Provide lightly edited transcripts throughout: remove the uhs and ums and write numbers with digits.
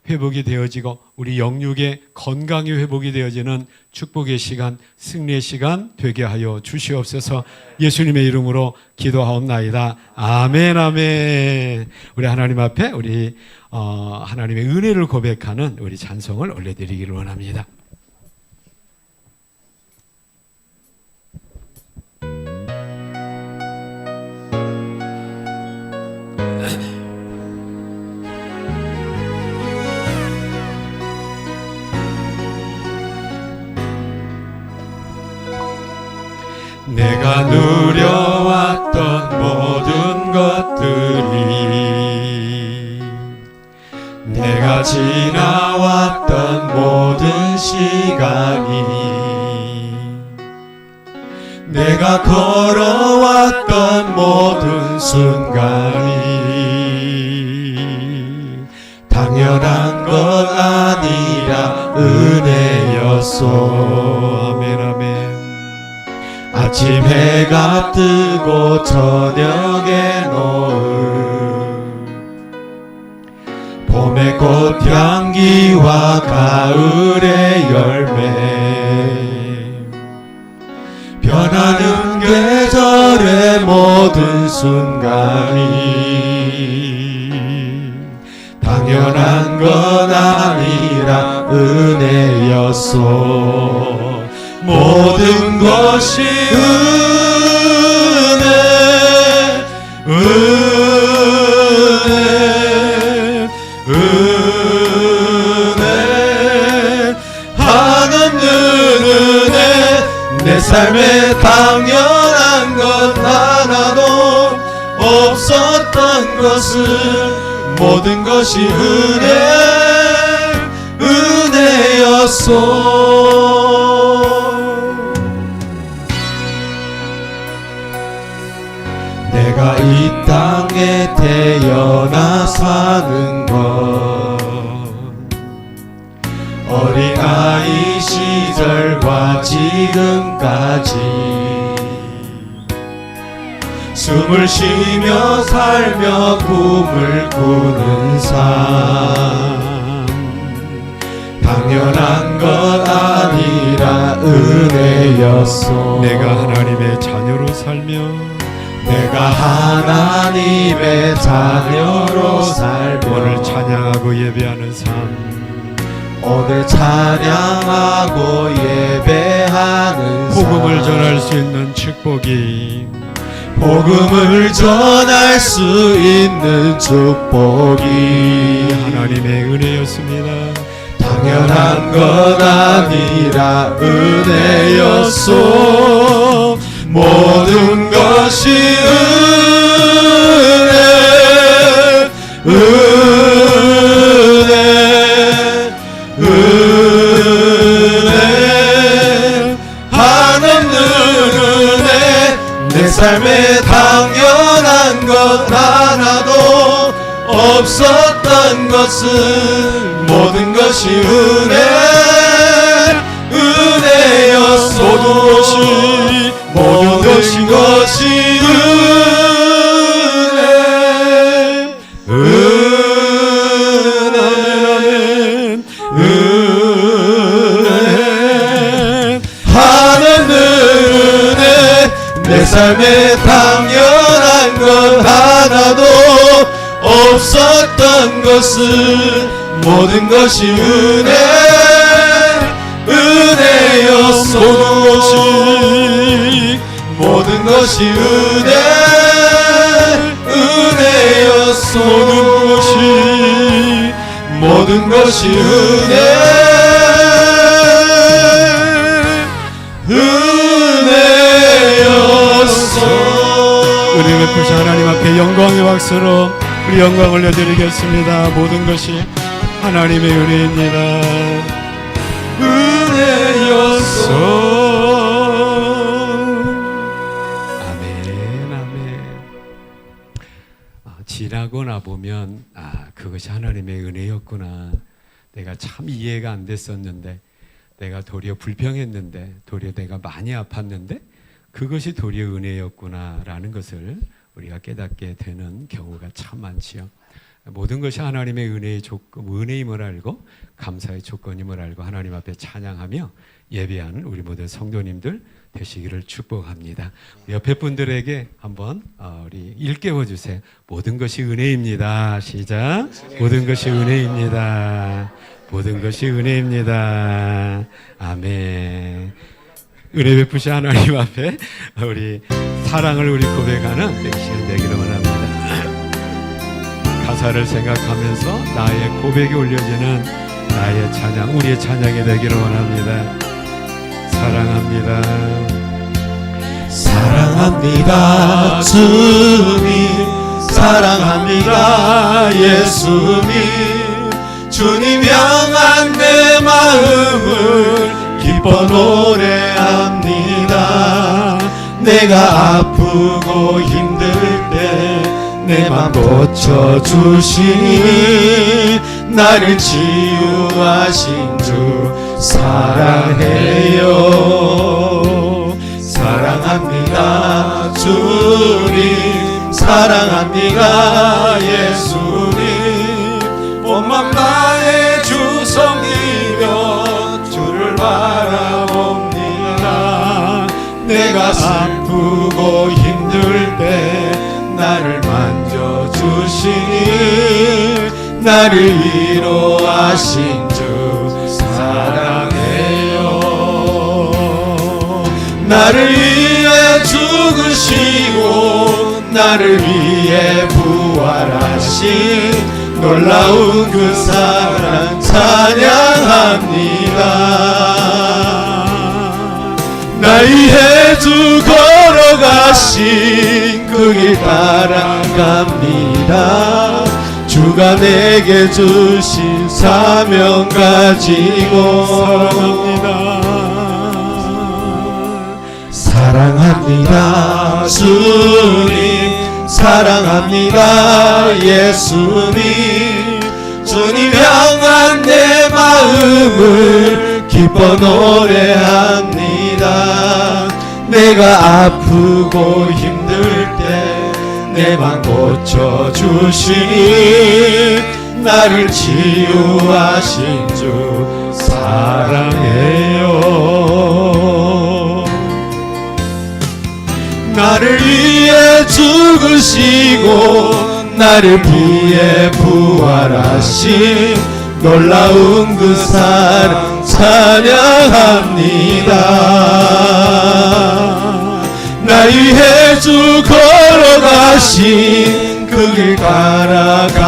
회복이 되어지고 우리 영육의 건강이 회복이 되어지는 축복의 시간, 승리의 시간 되게 하여 주시옵소서. 예수님의 이름으로 기도하옵나이다. 아멘, 아멘. 우리 하나님 앞에 우리 하나님의 은혜를 고백하는 우리 찬송을 올려드리기를 원합니다. 내가 누려왔던 모든 것들이, 내가 지나왔던 모든 시간이, 내가 걸어왔던 모든 순간이 당연한 것 아니라 은혜였소. 아멘, 아멘. 아침 해가 뜨고 저녁에 노을, 봄의 꽃향기와 가을의 열매, 변하는 계절의 모든 순간이 당연한 건 아니라 은혜였소. 모든 것이 은혜, 은혜, 은혜, 한없는 은혜. 내 삶에 당연한 것 하나도 없었던 것은 모든 것이 은혜, 은혜였소. 내가 이 땅에 태어나 사는 것, 어린아이 시절과 지금까지 숨을 쉬며 살며 꿈을 꾸는 삶, 당연한 것 아니라 은혜였소. 내가 하나님의 자녀로 살며, 내가 하나님의 자녀로 살며 오늘 찬양하고 예배하는 삶, 오늘 찬양하고 예배하는 삶, 복음을 전할 수 있는 축복이, 복음을 전할 수 있는 축복이 하나님의 은혜였습니다. 당연한 것 아니라 은혜였소. 모든 것이 은혜, 은혜, 은혜, 한없는 은혜. 내 삶에 당연한 것 하나도 없었던 것은 모든 것이 은혜, 은혜였소. 모든 것이 은혜, 은혜, 은혜, 하나는 은혜. 내 삶에 당연한 것 하나도 없었던 것은 모든 것이 은혜, 은혜였소. 모든 것이 은혜, 은혜였소. 모든 것이 은혜, 은혜였소. 은혜 베푸신 하나님 앞에 영광의 박수로 우리 영광 올려드리겠습니다. 모든 것이 하나님의 은혜입니다. 은혜였소. 지나고 나보면 그것이 하나님의 은혜였구나. 내가 참 이해가 안 됐었는데, 내가 도리어 불평했는데, 도리어 내가 많이 아팠는데 그것이 도리어 은혜였구나 라는 것을 우리가 깨닫게 되는 경우가 참 많지요. 모든 것이 하나님의 은혜의 은혜임을 알고 감사의 조건임을 알고 하나님 앞에 찬양하며 예배하는 우리 모든 성도님들 되시기를 축복합니다. 옆에 분들에게 한번 우리 일깨워 주세요. 모든 것이 은혜입니다. 시작. 모든 것이 은혜입니다. 모든 것이 은혜입니다. 아멘. 은혜 베푸신 하나님 앞에 우리 사랑을 우리 고백하는 이 시간 되기를 원합니다. 가사를 생각하면서 나의 고백이 올려지는 나의 찬양, 우리의 찬양이 되기를 원합니다. 사랑합니다. 사랑합니다 주님, 사랑합니다 예수님. 주님 향한 내 마음을 기뻐 노래합니다. 내가 아프고 힘들 때 내 맘 고쳐주시니 나를 치유하신 주 사랑해요. 사랑합니다 주님, 사랑합니다 예수님. 온맘 다해 주 섬기며 주를 바라봅니다. 내가 아프고 힘들 때 나를 만져주시니 나를 위로하신 주 사랑해요. 나를 위해 죽으시고 나를 위해 부활하신 놀라운 그 사랑 찬양합니다. 날 위해 주 걸어가신 그 길 따라갑니다. 주가 내게 주신 사명 가지고 사랑합니다 주님, 사랑합니다 예수님. 주님 향한 내 마음을 기뻐 노래합니다. 내가 아프고 힘들 때 내 맘 고쳐주시니 나를 치유하신 주 사랑해요. 나를 위해 죽으시고 나를 위해 부활하신 놀라운 그 사랑 찬양합니다. 날 위해 주 걸어가신 그 길 따라갑니다.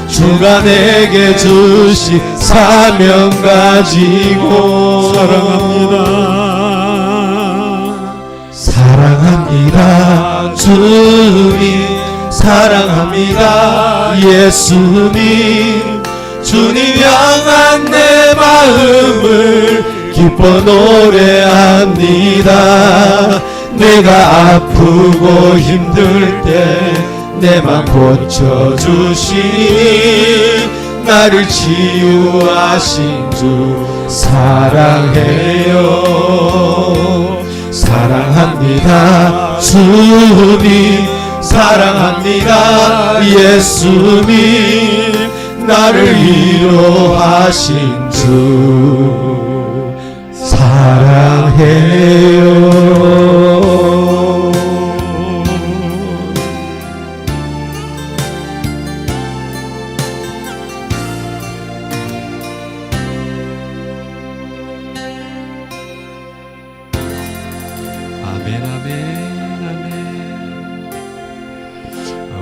주가 내게 주신 사명 가지고 사랑합니다. 사랑합니다 주님, 사랑합니다 예수님. 주님 향한 내 마음을 기뻐 노래합니다. 내가 아프고 힘들 때 내 맘 고쳐주시니 나를 치유하신 주 사랑해요. 사랑합니다 주님, 사랑합니다 예수님. 나를 위로하신 주 사랑해요. 아멘, 아멘, 아멘.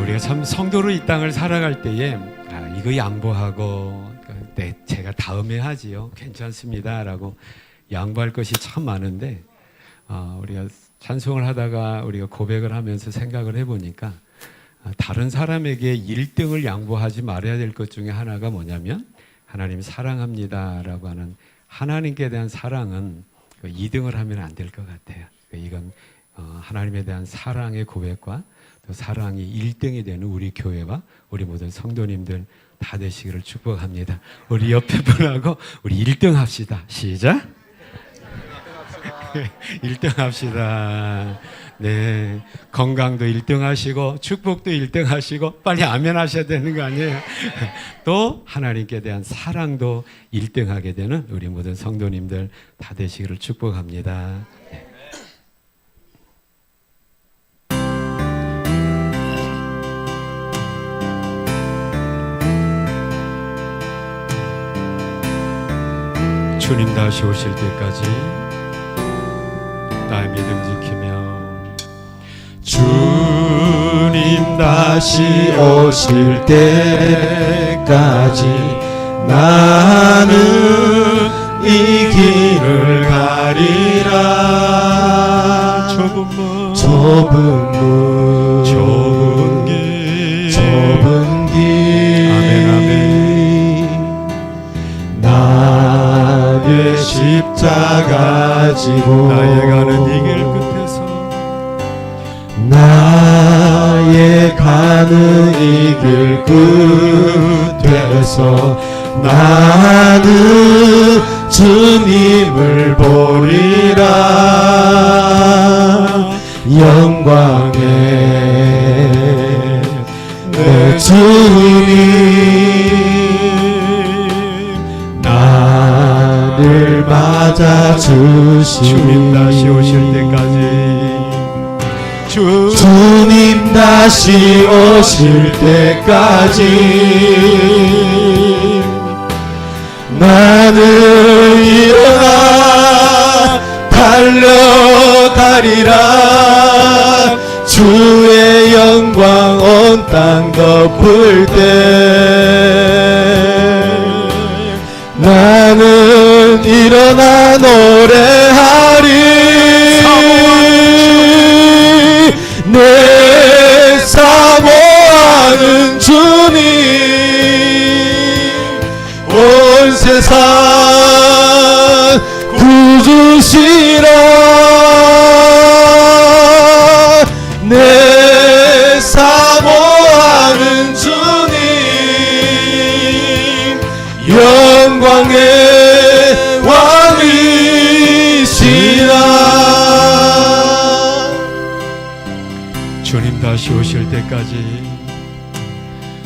우리가 참 성도로 이 땅을 살아갈 때에 이거 양보하고 제가 다음에 하지요, 괜찮습니다 라고 양보할 것이 참 많은데 우리가 찬송을 하다가 우리가 고백을 하면서 생각을 해보니까 다른 사람에게 1등을 양보하지 말아야 될 것 중에 하나가 뭐냐면 하나님 사랑합니다 라고 하는 하나님께 대한 사랑은 2등을 하면 안 될 것 같아요. 이건 하나님에 대한 사랑의 고백과 또 사랑이 1등이 되는 우리 교회와 우리 모든 성도님들 다 되시기를 축복합니다. 우리 옆에 분하고 우리 1등 합시다. 시작. 1등 합시다. 네, 건강도 1등 하시고 축복도 1등 하시고 빨리 아멘 하셔야 되는 거 아니에요? 또 하나님께 대한 사랑도 1등 하게 되는 우리 모든 성도님들 다 되시기를 축복합니다. 네. 주님 다시 오실 때까지 나의 믿음 지키며 주님 다시 오실 때까지 나는 이 길을 가리라. 좁은 문 좁은 문 좁은 길 좁은 길 아멘 아멘 나의 십자가 지고 나의 가는 이 길 끝에서 나의 가는 이 길 끝에서 나는 주님을 보리라. 영광의 내 주님 나를 맞아주시니 주님 다시 오실 때까지 주님 다시 오실 때까지 나는 일어나 달려가리라. 주의 영광 온 땅 덮을 때 나는 일어나 노래하리. 내 사모하는 주님 온 세상 구주시라. 내 사모하는 주님 영광의 왕이시라. 주님 다시 오실 때까지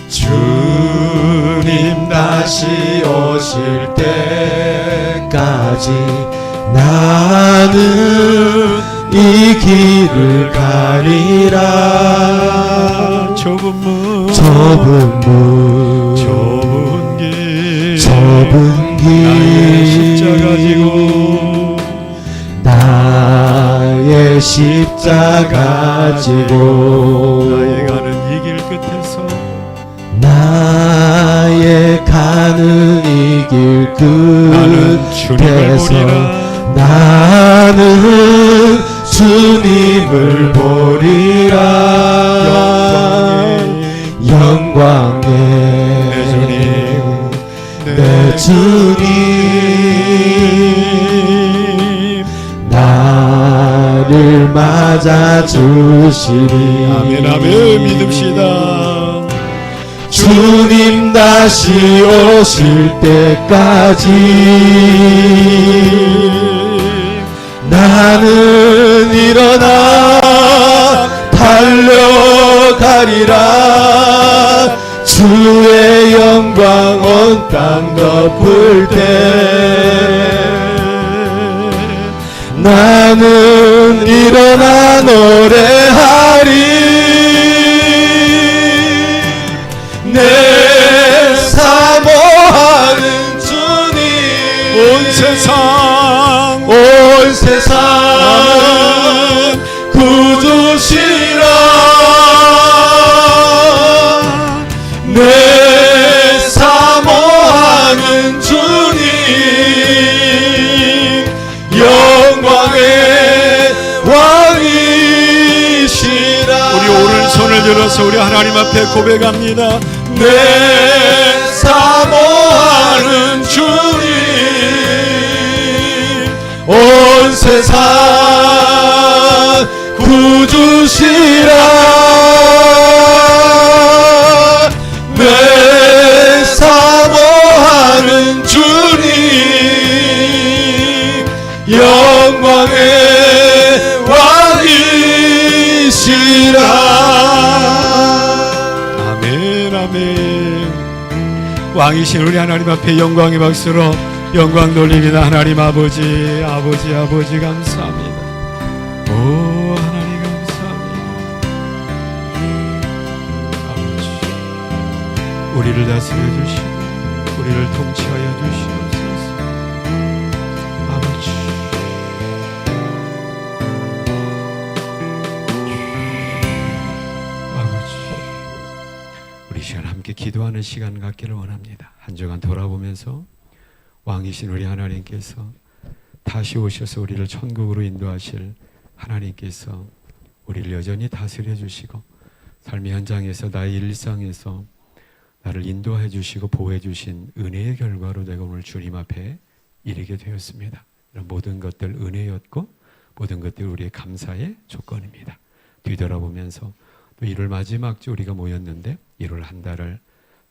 주님 다시 오실 때까지 나는 이 길을 가리라. 좁은 문 좁은 문 좁은 길 좁은 길 나의 십자가 지고 나의 십자가 지고 나의 가는 이 길 끝에서 나의 가는 이 길 나는 주님을 끝에서 보리라. 나는 주님을 보리라. 영광의 내 주님 나를 맞아주시리. 아멘 아멘 믿읍시다. 주님 다시 오실 때까지 나는 일어나 달려가리라. 주의 영광 온 땅 덮을 때 나는 일어나 노래하리. 내 사모하는 주님 온 세상 구주시라. 내 사모하는 주님 영광의 왕이시라. 우리 오른손을 들어서 우리 하나님 앞에 고백합니다. 내 사모하는 주님 온 세상 구주시라. 내 사모하는 주님 영광의 왕이 왕이신 우리 하나님 앞에 영광의 박수로 영광 돌립니다. 하나님 아버지, 아버지, 아버지 감사합니다. 오 하나님 감사합니다. 아버지, 우리를 다스려 주시고 우리를 통치하여 주시옵소서. 아버지, 우리 시간 함께 기도하는 시간 갖기를 원합니다. 한 주간 돌아보면서 왕이신 우리 하나님께서 다시 오셔서 우리를 천국으로 인도하실 하나님께서 우리를 여전히 다스려 주시고 삶의 현장에서 나의 일상에서 나를 인도해 주시고 보호해 주신 은혜의 결과로 내가 오늘 주님 앞에 이르게 되었습니다. 이런 모든 것들 은혜였고 모든 것들 우리의 감사의 조건입니다. 뒤돌아보면서 또 1월 마지막 주 우리가 모였는데 1월 한 달을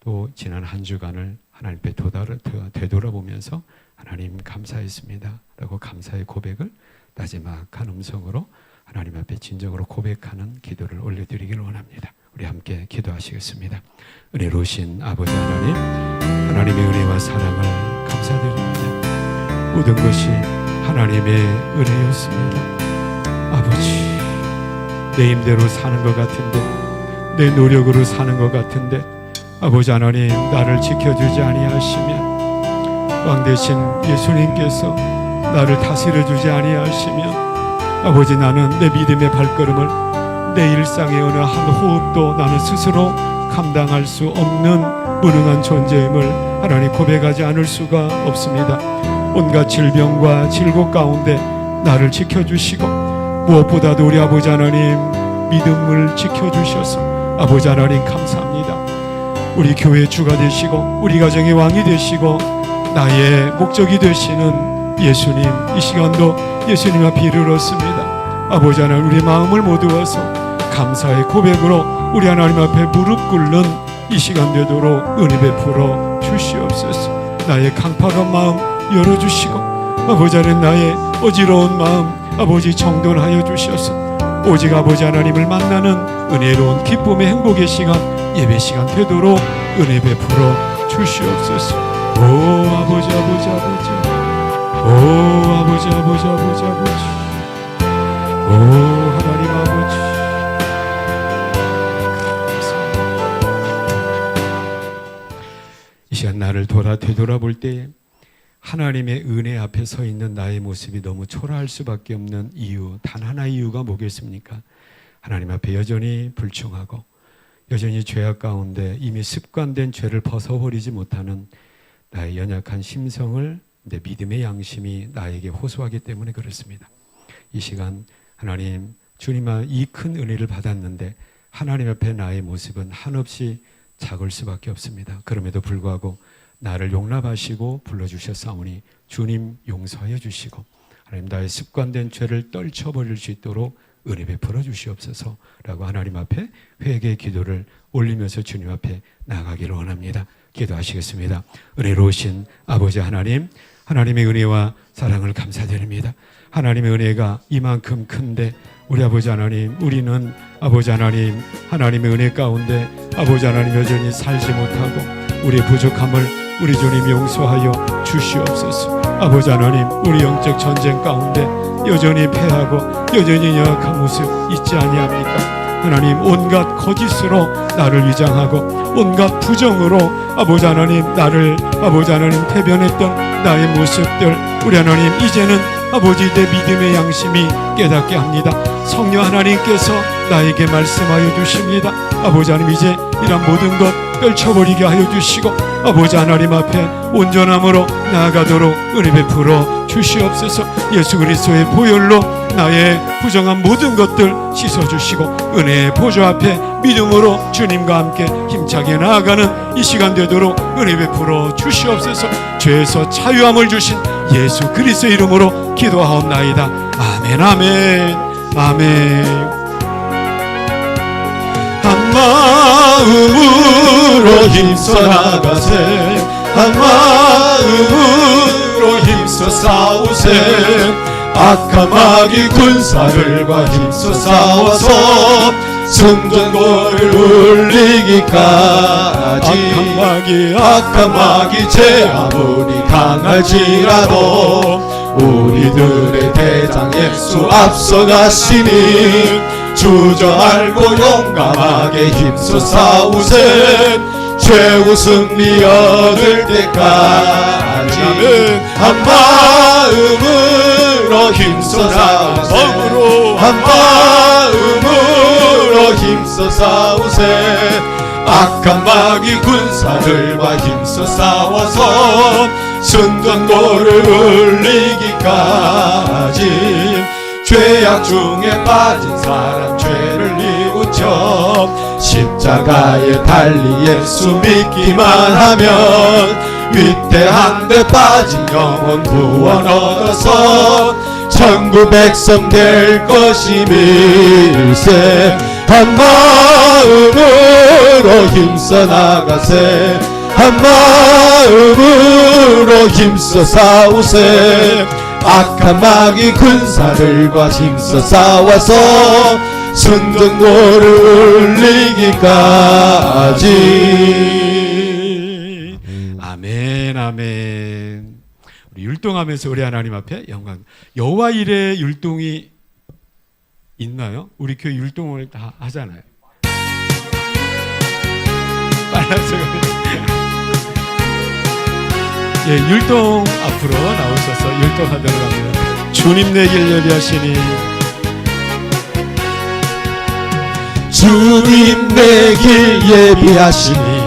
또 지난 한 주간을 하나님 앞에 되돌아보면서 하나님 감사했습니다 라고 감사의 고백을 마지막한 음성으로 하나님 앞에 진정으로 고백하는 기도를 올려드리기를 원합니다. 우리 함께 기도하시겠습니다. 은혜로우신 아버지 하나님, 하나님의 은혜와 사랑을 감사드립니다. 모든 것이 하나님의 은혜였습니다. 아버지, 내 힘대로 사는 것 같은데, 내 노력으로 사는 것 같은데 아버지 하나님 나를 지켜주지 아니하시면, 왕 대신 예수님께서 나를 다스려주지 아니하시면 아버지, 나는 내 믿음의 발걸음을, 내 일상의 어느 한 호흡도 나는 스스로 감당할 수 없는 무능한 존재임을 하나님 고백하지 않을 수가 없습니다. 온갖 질병과 질곡 가운데 나를 지켜주시고 무엇보다도 우리 아버지 하나님 믿음을 지켜주셔서 아버지 하나님 감사합니다. 우리 교회의 주가 되시고 우리 가정의 왕이 되시고 나의 목적이 되시는 예수님, 이 시간도 예수님 앞에 이르렀습니다. 아버지 하나님, 우리 마음을 모두어서 감사의 고백으로 우리 하나님 앞에 무릎 꿇는 이 시간 되도록 은혜 베풀어 주시옵소서. 나의 강팍한 마음 열어주시고 아버지 하나님, 나의 어지러운 마음 아버지 정돈하여 주셔서 오직 아버지 하나님을 만나는 은혜로운 기쁨의 행복의 시간, 예배 시간 되도록 은혜 베풀어 주시옵소서. 오 아버지, 아버지, 아버지, 오 아버지, 아버지, 아버지, 아버지, 오 하나님 아버지, 이 시간 나를 되돌아볼 때에 하나님의 은혜 앞에 서 있는 나의 모습이 너무 초라할 수밖에 없는 이유, 단 하나의 이유가 뭐겠습니까? 하나님 앞에 여전히 불충하고 여전히 죄악 가운데 이미 습관된 죄를 벗어버리지 못하는 나의 연약한 심성을 내 믿음의 양심이 나에게 호소하기 때문에 그렇습니다. 이 시간 하나님, 주님아, 이 큰 은혜를 받았는데 하나님 앞에 나의 모습은 한없이 작을 수밖에 없습니다. 그럼에도 불구하고 나를 용납하시고 불러주셨사오니 주님 용서하여 주시고 하나님, 나의 습관된 죄를 떨쳐버릴 수 있도록 은혜 베풀어 주시옵소서 라고 하나님 앞에 회개의 기도를 올리면서 주님 앞에 나아가기를 원합니다. 기도하시겠습니다. 은혜로우신 아버지 하나님, 하나님의 은혜와 사랑을 감사드립니다. 하나님의 은혜가 이만큼 큰데 우리 아버지 하나님, 우리는 아버지 하나님, 하나님의 은혜 가운데 아버지 하나님 여전히 살지 못하고 우리의 부족함을 우리 주님 용서하여 주시옵소서. 아버지 하나님, 우리 영적 전쟁 가운데 여전히 패하고 여전히 연약한 모습 있지 아니합니까? 하나님, 온갖 거짓으로 나를 위장하고 온갖 부정으로 아버지 하나님 나를 아버지 하나님 대변했던 나의 모습들, 우리 하나님 이제는 아버지 내 믿음의 양심이 깨닫게 합니다. 성령 하나님께서 나에게 말씀하여 주십니다. 아버지 하나님, 이제 이런 모든 것 떨쳐버리게 하여 주시고 아버지 하나님 앞에 온전함으로 나아가도록 은혜 베풀어 주시옵소서. 예수 그리스도의 보혈로 나의 부정한 모든 것들 씻어주시고 은혜의 보좌 앞에 믿음으로 주님과 함께 힘차게 나아가는 이 시간 되도록 은혜 베풀어 주시옵소서. 죄에서 자유함을 주신 예수 그리스도의 이름으로 기도하옵나이다. 아멘, 아멘, 아멘. 한 마음으로 힘써 나가세, 한 마음으로 힘써 싸우세. 악한 마귀 군사들과 힘써 싸워서 승전고를 울리기까지 악한 마귀 제 아무리 강할지라도 우리들의 대장 예수 앞서가시니 주저알고 용감하게 힘써 싸우세 최후 승리 얻을 때까지 한 마음으로 힘써 싸우세 한 마음으로 힘써 싸우세 악한 마귀 군사들과 힘써 싸워서 승전고를 울리기까지 죄악 중에 빠진 사람 죄를 뉘우쳐 십자가에 달리 예수 믿기만 하면 위태한 데 빠진 영혼 구원 얻어서 천국 백성 될 것임일세 한 마음으로 힘써 나가세 한 마음으로 힘써 싸우세 악한 마귀 군사들과 힘써 싸워서 승전고를 울리기까지. 아멘 아멘. 우리 율동하면서 우리 하나님 앞에 영광. 여호와 일에 율동이 있나요? 우리 교회 율동을 다 하잖아요. 빨라서 예, 율동 앞으로 나오셔서 율동하도록 합니다. 주님 내 길 예비하시니 주님 내 길 예비하시니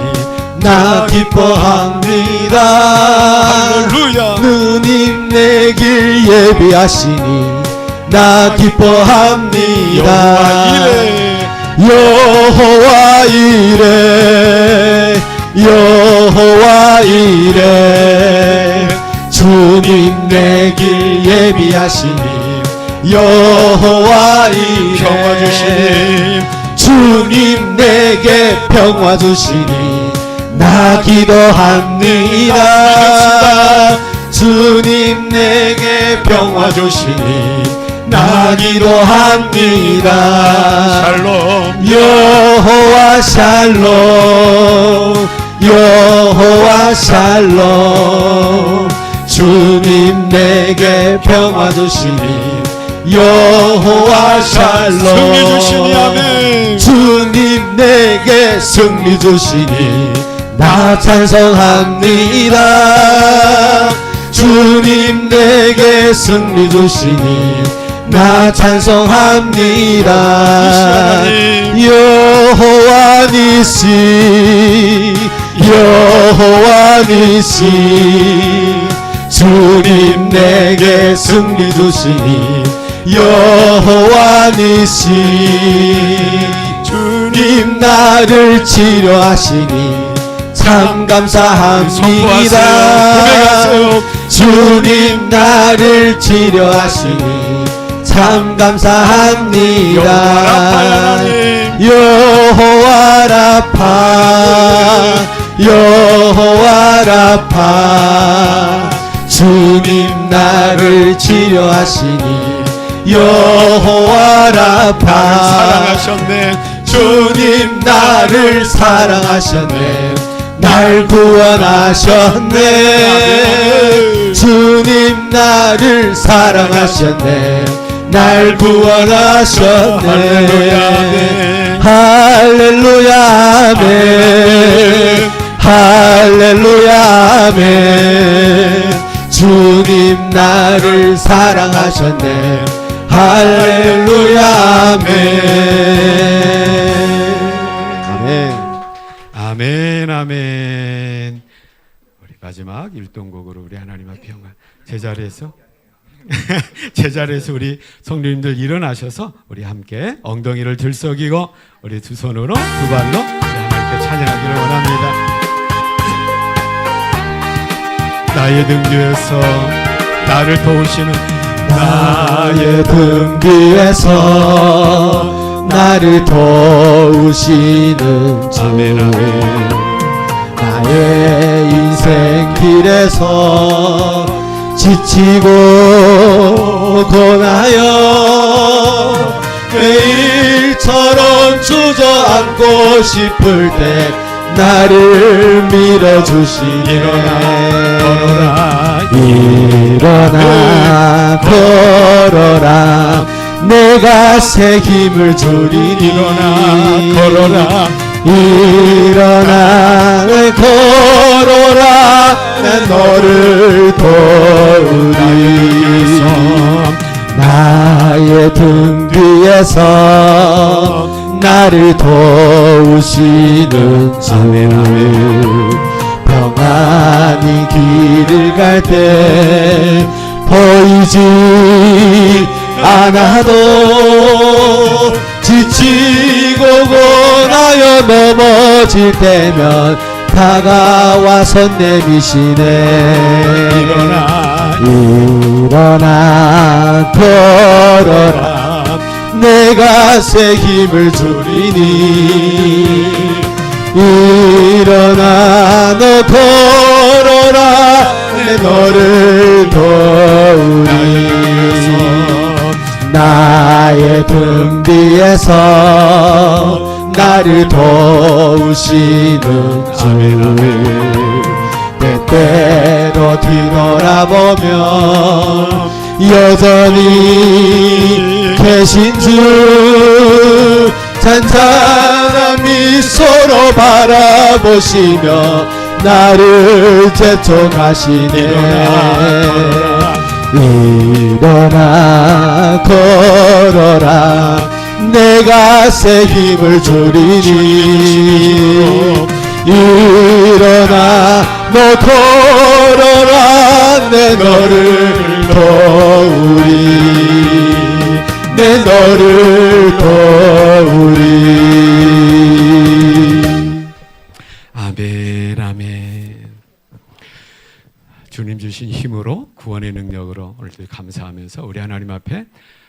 나 기뻐합니다. 할렐루야. 주님 내 길 예비하시니 나 기뻐합니다. 여호와 이레 여호와 이레 주님 내 길 예비하시니 여호와 이레 평화 주시니 주님 내게 평화 주시니 나 기도합니다. 주님 내게 평화 주시니 나 기도합니다. 샬롬 여호와 샬롬 여호와 샬롬 주님 내게 평화 주시니 여호와 샬롬 승리 주시니 아멘. 주님 내게 승리 주시니 나 찬송합니다. 주님 내게 승리 주시니 나 찬송합니다. 여호와 니시 여호와 니시 주님 내게 승리 주시니 여호와 니시 주님 나를 치료하시니 참 감사합니다. 주님 나를 치료하시니 참 감사합니다. 여호와 라파 여호와 라파 주님 나를 치료하시니 여호와 라파 사랑하셨네. 주님 나를 사랑하셨네. 날 구원하셨네. 주님 나를 사랑하셨네. 날 구원하셨네. 할렐루야 아멘. 할렐루야 아멘. 주님 나를 사랑하셨네. 할렐루야 아멘. 아멘. 아멘 아멘. 우리 마지막 율동곡으로 우리 하나님 앞에 영광. 제자리에서 우리 성도님들 일어나셔서 우리 함께 엉덩이를 들썩이고 우리 두 손으로 두 발로 우리 하나님께 찬양하기를 원합니다. 나의 등 뒤에서 나를 도우시는 나의 등 뒤에서 나를 도우시는 주. 아멘 아멘. 나의 인생 길에서 지치고 고나여 매일처럼 주저앉고 싶을 때 나를 밀어주시네. 일어나 걸어라 내가 새 힘을 주리니. 걸어라 일어나 걸어라 난 너를 도우리. 나의 등 뒤에서 나를 도우시는 주. 평안히 길을 갈 때 보이지 않아도 지치고 고나여 넘어질 때면 다가와서 내미시네. 일어나 걸어라 내가 새 힘을 주리니. 일어나 너 걸어라 내 너를 도우리. 나의 등 뒤에서 나를 도우시는 주. 때때로 뒤돌아보면 여전히 계신 주. 잔잔한 미소로 바라보시며 나를 재촉하시네. 일어나 걸어라 내가 새 힘을 주리니. 일어나 너 걸어라 내 너를 도우리. 내 너를 도우리. 아멘 아멘. 주님 주신 힘으로 구원의 능력으로 오늘도 감사하면서 우리 하나님 앞에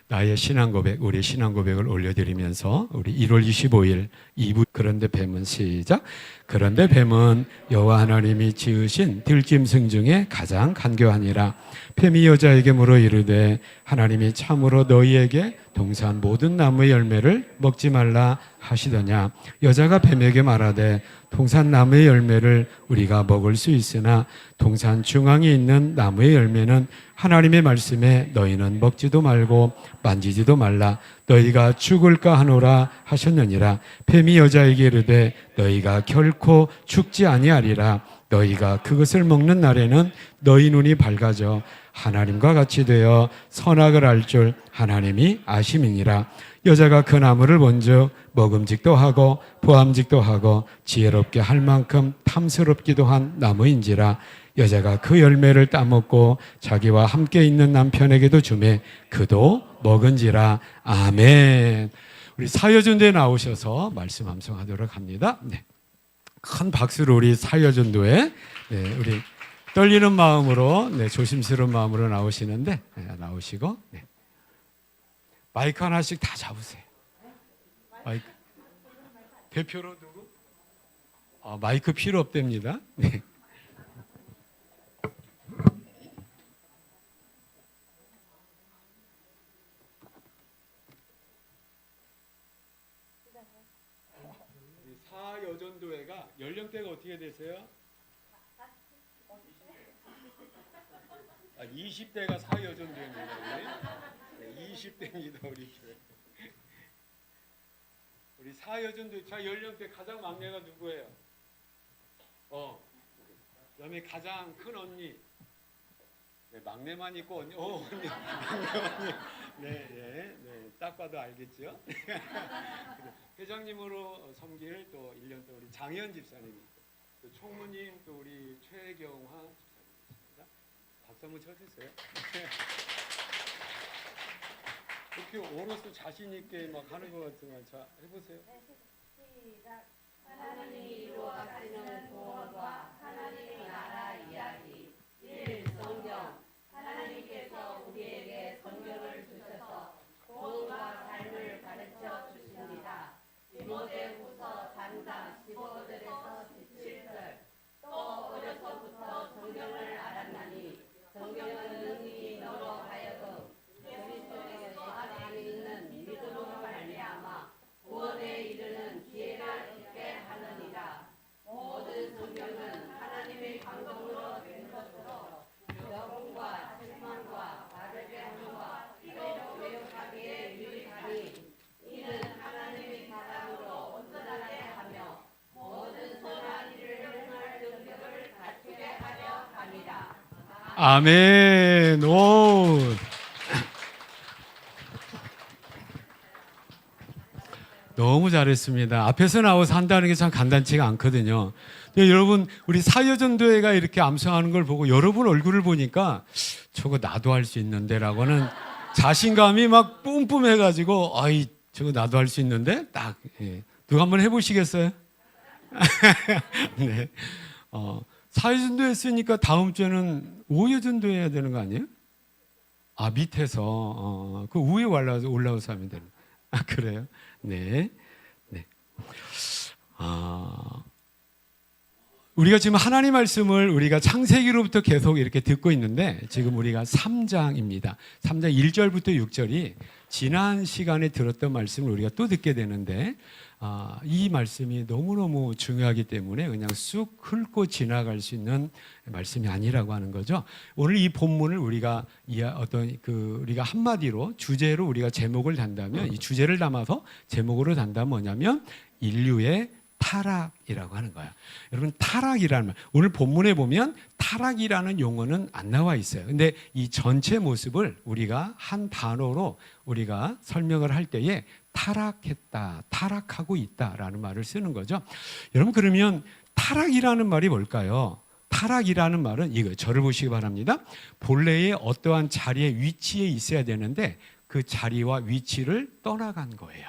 나의 신앙 고백, 우리의 신앙 고백을 올려드리면서 우리 1월 25일 2부 그런데 뱀은 시작. 그런데 뱀은 여호와 하나님이 지으신 들짐승 중에 가장 간교하니라. 뱀이 여자에게 물어 이르되 하나님이 참으로 너희에게 동산 모든 나무의 열매를 먹지 말라 하시더냐. 여자가 뱀에게 말하되 동산 나무의 열매를 우리가 먹을 수 있으나 동산 중앙에 있는 나무의 열매는 하나님의 말씀에 너희는 먹지도 말고 만지지도 말라 너희가 죽을까 하노라 하셨느니라. 뱀이 여자에게 이르되 너희가 결코 죽지 아니하리라. 너희가 그것을 먹는 날에는 너희 눈이 밝아져 하나님과 같이 되어 선악을 알 줄 하나님이 아심이니라. 여자가 그 나무를 본즉 먹음직도 하고 보암직도 하고 지혜롭게 할 만큼 탐스럽기도 한 나무인지라. 여자가 그 열매를 따먹고 자기와 함께 있는 남편에게도 주매 그도 먹은지라. 아멘. 우리 사여전도에 나오셔서 말씀 암송하도록 합니다. 네. 큰 박수로 우리 사여전도에 우리 떨리는 마음으로 조심스러운 마음으로 나오시는데 나오시고 마이크 하나씩 다 잡으세요. 마이크 대표로 누구? 마이크 필요 없답니다. 네. 사여전도회가 연령대가 어떻게 되세요? 20대가 사여전도회입니다. 20대입니다. 우리 사여전도회 자 연령대 가장 막내가 누구예요? 그다음에 가장 큰 언니. 막내만 있고 언니. 언니. 막내 언니. 딱 봐도 알겠죠? 회장님으로 섬길 또 1년 동안 우리 장현 집사님, 또 총무님, 또 우리 최경화 집사님이십니다. 박수 한번 쳐주세요. 이렇게 오로서 자신 있게 막 하는 것 같지만 자 해보세요. 시작. 하나님이 이루어가시는 구원과 하나님의 나라 이야기 1. 성경. 하나님께서 우리에게 성경을 주셔서 구원과 삶을 가르쳐 주십니다. 디모데후서 3장 15절에서 17절. 또 어려서부터 성경을 알았나니 성경은 능히 너로 하여금 그리스도께서 안에 있는 믿음으로 아멘. 오. 너무 잘했습니다. 앞에서 나와서 한다는 게 참 간단치가 않거든요. 근데 여러분, 우리 사여전도회가 이렇게 암송하는 걸 보고 여러분 얼굴을 보니까 저거 나도 할 수 있는데라고는 자신감이 막 뿜뿜해가지고, 아이, 저거 나도 할 수 있는데? 딱, 예. 누가 한번 해보시겠어요? 네. 사여전도 했으니까 다음 주에는 오여전도 해야 되는 거 아니에요? 아, 밑에서, 그 위에 올라와서 하면 되는. 아, 그래요? 네. 네. 우리가 지금 하나님 말씀을 우리가 창세기로부터 계속 이렇게 듣고 있는데 지금 우리가 3장입니다. 3장 1절부터 6절이 지난 시간에 들었던 말씀을 우리가 또 듣게 되는데 이 말씀이 너무너무 중요하기 때문에 그냥 쑥 훑고 지나갈 수 있는 말씀이 아니라고 하는 거죠. 오늘 이 본문을 우리가 우리가 한마디로 주제로 우리가 제목을 단다면 이 주제를 담아서 제목으로 단다면 뭐냐면 인류의 타락이라고 하는 거야. 여러분, 타락이라는 말, 오늘 본문에 보면 타락이라는 용어는 안 나와 있어요. 근데 이 전체 모습을 우리가 한 단어로 우리가 설명을 할 때에 타락했다, 타락하고 있다라는 말을 쓰는 거죠. 여러분, 그러면 타락이라는 말이 뭘까요? 타락이라는 말은 이거, 저를 보시기 바랍니다. 본래의 어떠한 자리에 위치에 있어야 되는데 그 자리와 위치를 떠나간 거예요.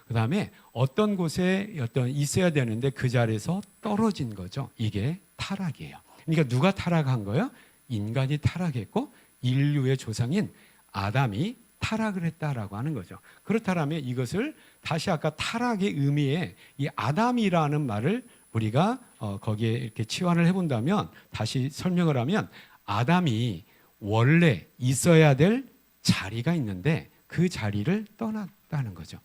그 다음에 어떤 곳에 있어야 되는데 그 자리에서 떨어진 거죠. 이게 타락이에요. 그러니까 누가 타락한 거예요? 인간이 타락했고 인류의 조상인 아담이 타락을 했다라고 하는 거죠. 그렇다면 이것을 다시 아까 타락의 의미에 이 아담이라는 말을 우리가 거기에 이렇게 치환을 해본다면, 다시 설명을 하면 아담이 원래 있어야 될 자리가 있는데 그 자리를 떠났다는 거죠.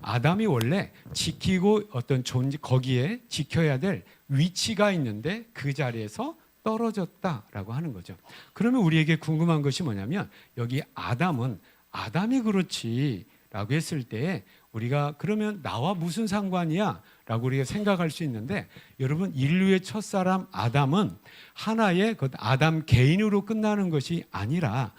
아담이 원래 지키고 거기에 지켜야 될 위치가 있는데 그 자리에서 떨어졌다라고 하는 거죠. 그러면 우리에게 궁금한 것이 뭐냐면, 여기 아담이 그렇지라고 했을 때 우리가 그러면 나와 무슨 상관이야? 라고 우리가 생각할 수 있는데, 여러분, 인류의 첫사람 아담은 하나의 아담 개인으로 끝나는 것이 아니라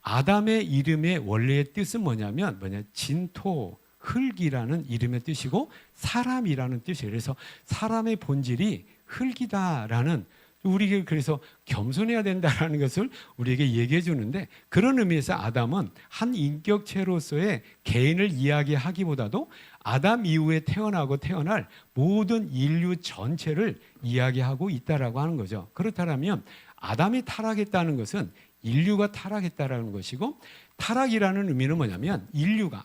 아담의 이름의 원래의 뜻은 뭐냐면 진토, 흙이라는 이름의 뜻이고 사람이라는 뜻이에요. 그래서 사람의 본질이 흙이다라는, 우리에게 그래서 겸손해야 된다라는 것을 우리에게 얘기해 주는데, 그런 의미에서 아담은 한 인격체로서의 개인을 이야기하기보다도 아담 이후에 태어날 모든 인류 전체를 이야기하고 있다라고 하는 거죠. 그렇다면 아담이 타락했다는 것은 인류가 타락했다라는 것이고, 타락이라는 의미는 뭐냐면 인류가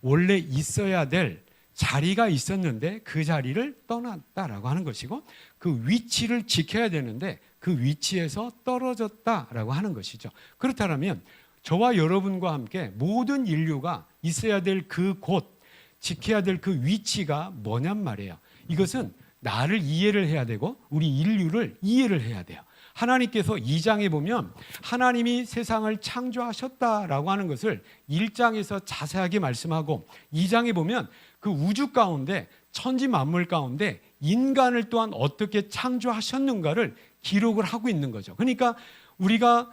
원래 있어야 될 자리가 있었는데 그 자리를 떠났다라고 하는 것이고, 그 위치를 지켜야 되는데 그 위치에서 떨어졌다라고 하는 것이죠. 그렇다면 저와 여러분과 함께 모든 인류가 있어야 될 그 곳, 지켜야 될 그 위치가 뭐냔 말이에요. 이것은 나를 이해를 해야 되고 우리 인류를 이해를 해야 돼요. 하나님께서 2장에 보면 하나님이 세상을 창조하셨다라고 하는 것을 1장에서 자세하게 말씀하고, 2장에 보면 그 우주 가운데 천지 만물 가운데 인간을 또한 어떻게 창조하셨는가를 기록을 하고 있는 거죠. 그러니까 우리가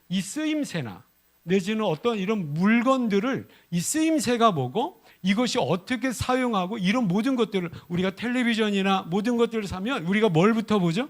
이 쓰임새나 내지는 어떤 이런 물건들을 이 쓰임새가 보고 이것이 어떻게 사용하고 이런 모든 것들을, 우리가 텔레비전이나 모든 것들을 사면 우리가 뭘부터 보죠?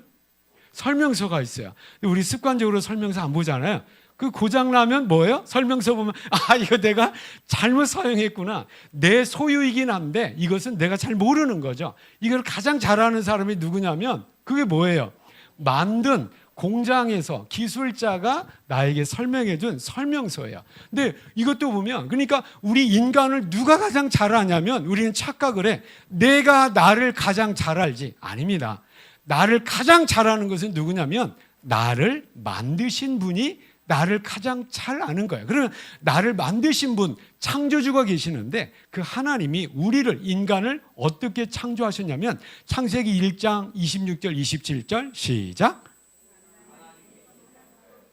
설명서가 있어요. 우리 습관적으로 설명서 안 보잖아요. 그 고장나면 뭐예요? 설명서 보면 이거 내가 잘못 사용했구나. 내 소유이긴 한데 이것은 내가 잘 모르는 거죠. 이걸 가장 잘하는 사람이 누구냐면 그게 뭐예요? 만든 공장에서 기술자가 나에게 설명해 준 설명서예요. 근데 이것도 보면, 그러니까 우리 인간을 누가 가장 잘 아냐면 우리는 착각을 해. 내가 나를 가장 잘 알지. 아닙니다. 나를 가장 잘 아는 것은 누구냐면 나를 만드신 분이 나를 가장 잘 아는 거예요. 그러면 나를 만드신 분, 창조주가 계시는데 그 하나님이 우리를, 인간을 어떻게 창조하셨냐면 창세기 1장 26절 27절 시작.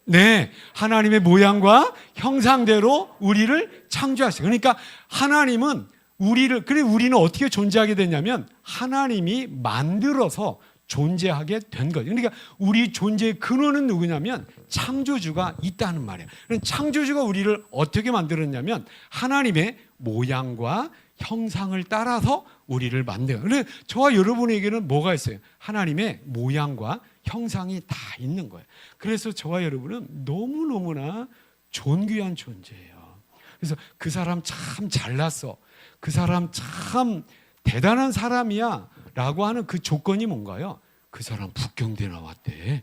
네, 하나님의 모양과 형상대로 우리를 창조하셨어요. 그러니까 하나님은 우리는 어떻게 존재하게 됐냐면 하나님이 만들어서 존재하게 된 거죠. 그러니까 우리 존재의 근원은 누구냐면 창조주가 있다는 말이에요. 그럼 창조주가 우리를 어떻게 만들었냐면 하나님의 모양과 형상을 따라서 우리를 만들어요. 그래서 저와 여러분에게는 뭐가 있어요? 하나님의 모양과 형상이 다 있는 거예요. 그래서 저와 여러분은 너무너무나 존귀한 존재예요. 그래서 그 사람 참 잘났어, 그 사람 참 대단한 사람이야 라고 하는 그 조건이 뭔가요? 그 사람 북경대 나왔대,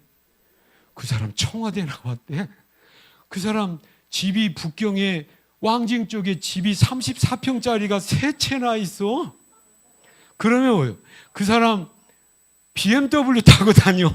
그 사람 청와대 나왔대, 그 사람 집이 북경에 왕징 쪽에 집이 34평짜리가 3채나 있어. 그러면 뭐예요? 그 사람 BMW 타고 다녀,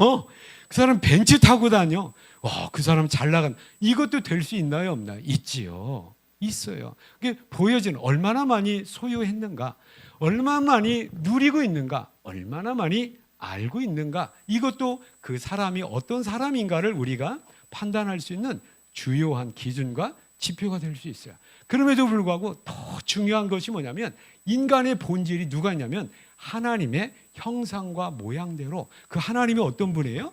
그 사람 벤츠 타고 다녀. 와, 그 사람 잘 나간. 이것도 될 수 있나요, 없나요? 있지요. 있어요. 그게 보여지는, 얼마나 많이 소유했는가, 얼마나 많이 누리고 있는가, 얼마나 많이 알고 있는가, 이것도 그 사람이 어떤 사람인가를 우리가 판단할 수 있는 주요한 기준과 지표가 될 수 있어요. 그럼에도 불구하고 더 중요한 것이 뭐냐면 인간의 본질이 누가 있냐면 하나님의 형상과 모양대로, 그 하나님이 어떤 분이에요?